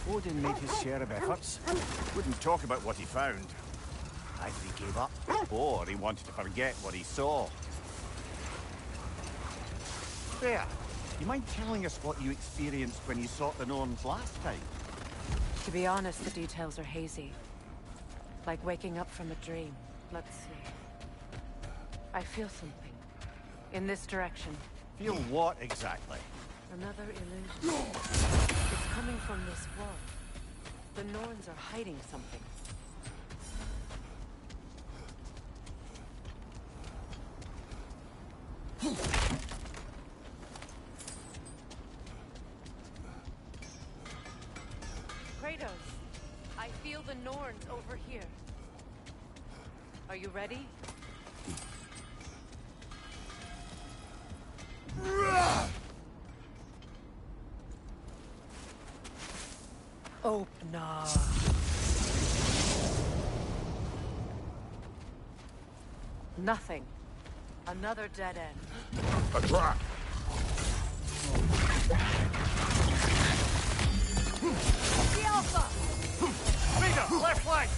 Odin made his share of efforts. Wouldn't talk about what he found. Either he gave up, or he wanted to forget what he saw. Freya, you mind telling us what you experienced when you sought the Norns last time? To be honest, the details are hazy. Like waking up from a dream. Let's see. I feel something. In this direction. Feel what exactly? Another illusion. It's coming from this wall. The Norns are hiding something. Kratos, I feel the Norns over here. Are you ready? Open up. Nothing. Another dead end. A trap! The Alpha! Rita, left flank!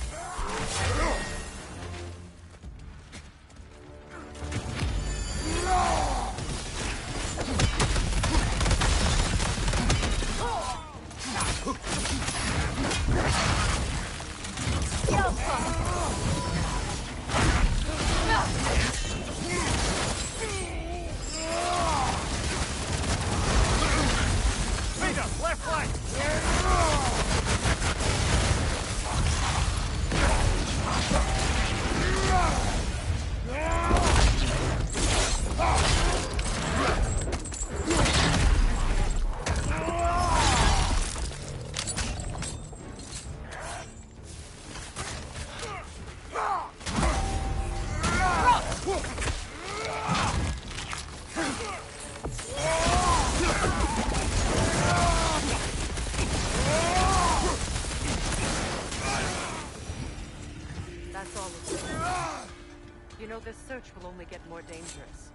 Left flank! This search will only get more dangerous.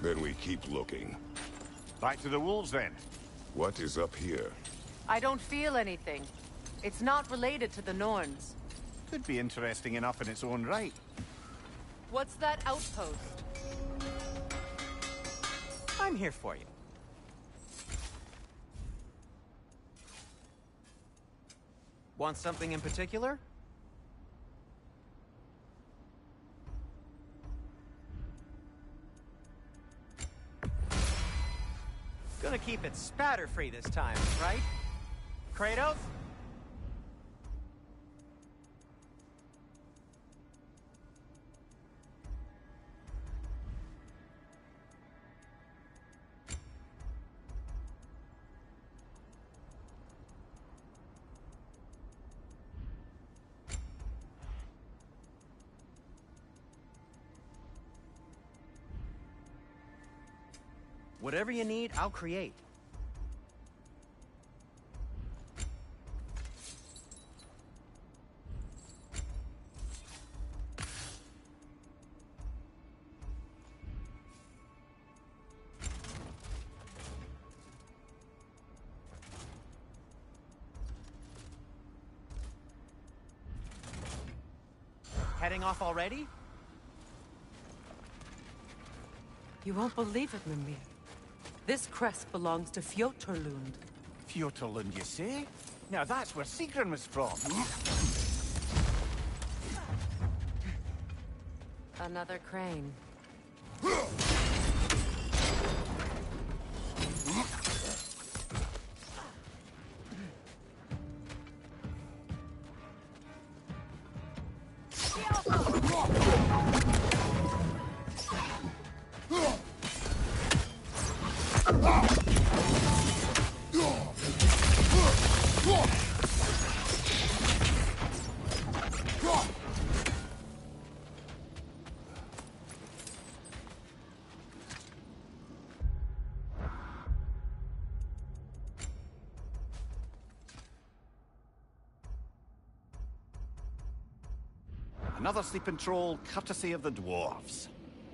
Then we keep looking. Back to the wolves, then. What is up here? I don't feel anything. It's not related to the Norns. Could be interesting enough in its own right. What's that outpost? I'm here for you. Want something in particular? Gonna keep it spatter-free this time, right? Kratos? Whatever you need, I'll create. Heading off already? You won't believe it, Mimir. This crest belongs to Fjotorlund. Fjotorlund, you say? Now that's where Sigrun was from. Another crane. Another sleeping troll, courtesy of the dwarves.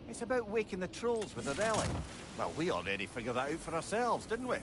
It's about waking the trolls with a relic. Well, we already figured that out for ourselves, didn't we?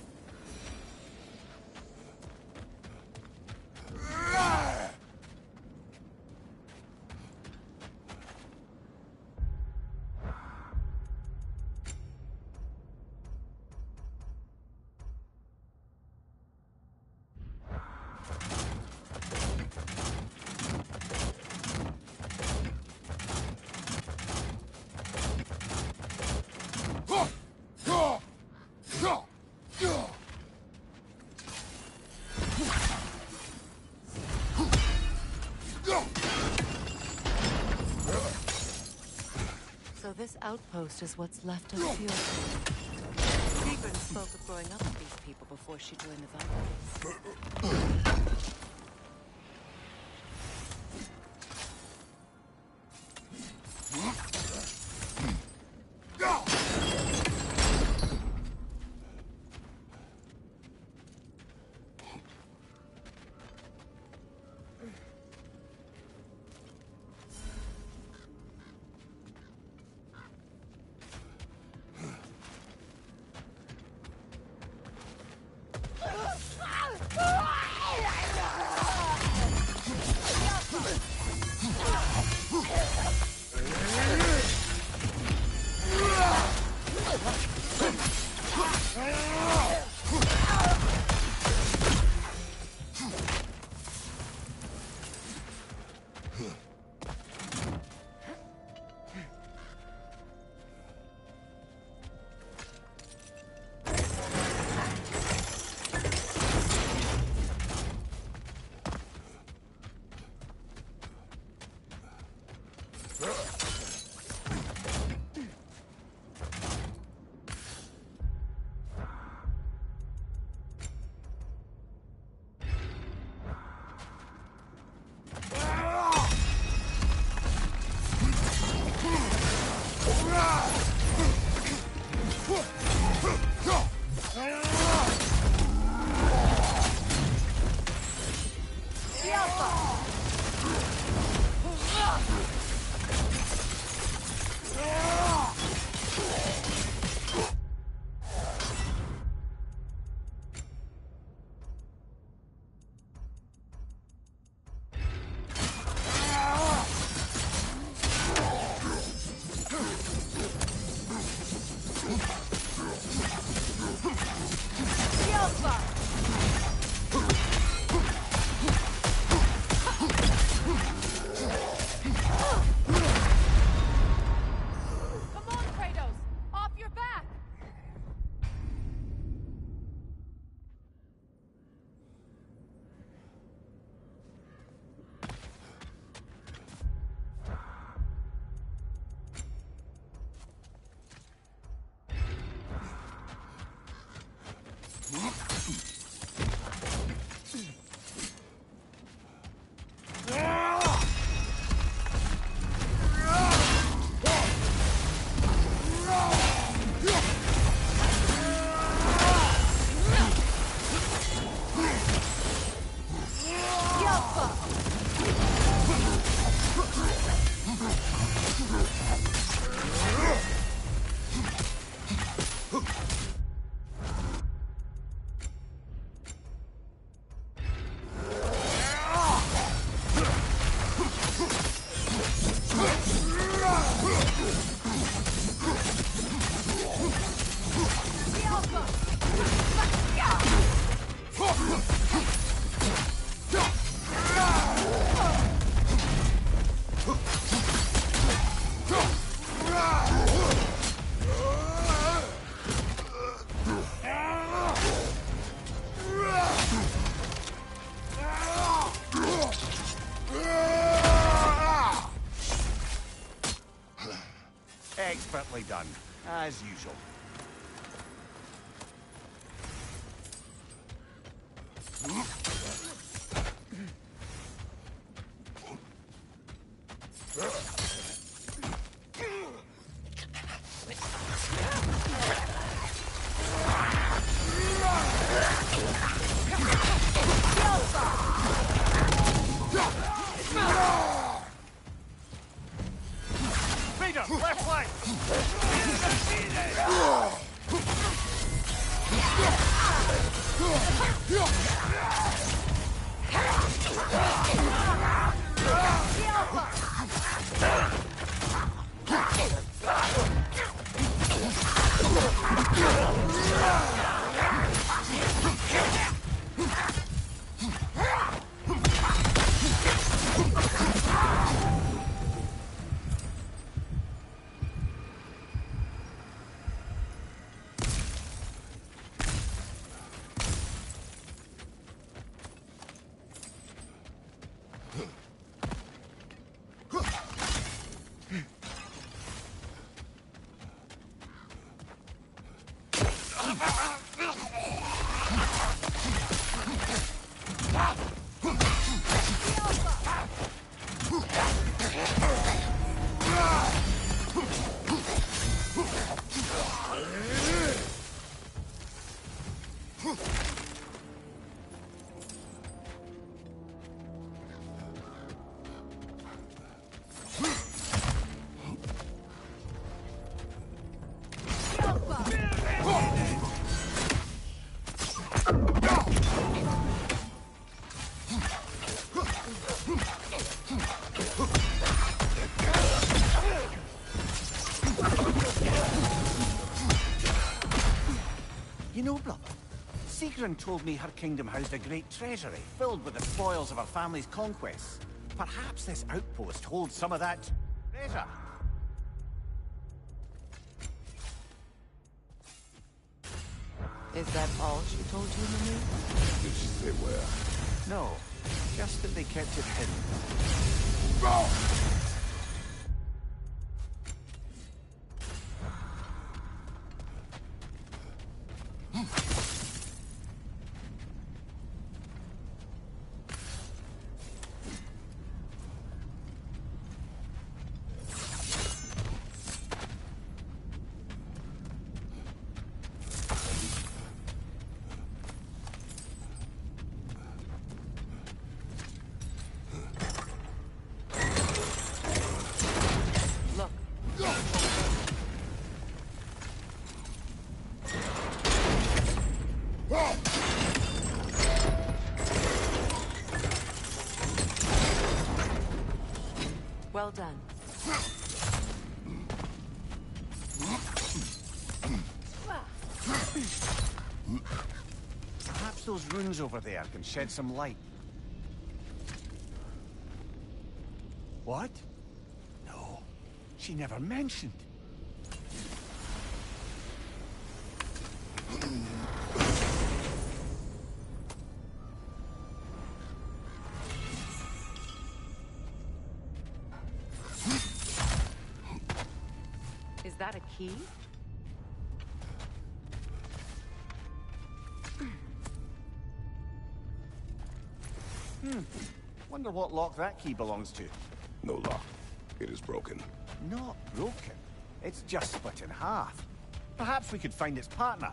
So this outpost is what's left of Fjord. Sigrun spoke of growing up with these people before she joined the Vikings. Expertly done, as usual. Freedom, left flank! You know, brother, Sigrun told me her kingdom housed a great treasury filled with the spoils of her family's conquests. Perhaps this outpost holds some of that treasure. Is that all she told you, Manu? Did she say where? No, just that they kept it hidden. Well done. Perhaps those runes over there can shed some light. What? No, she never mentioned. Is that a key? Wonder what lock that key belongs to. No lock. It is broken. Not broken. It's just split in half. Perhaps we could find its partner.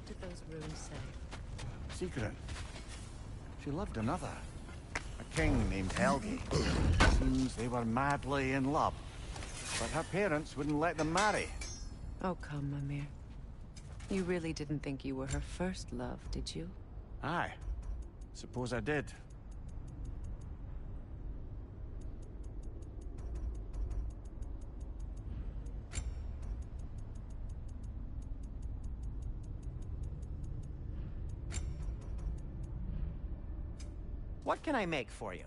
What did those runes say? Secret. She loved another. A king named Helgi. Seems they were madly in love. But her parents wouldn't let them marry. Oh, come, Mimir. You really didn't think you were her first love, did you? Aye. Suppose I did. What can I make for you?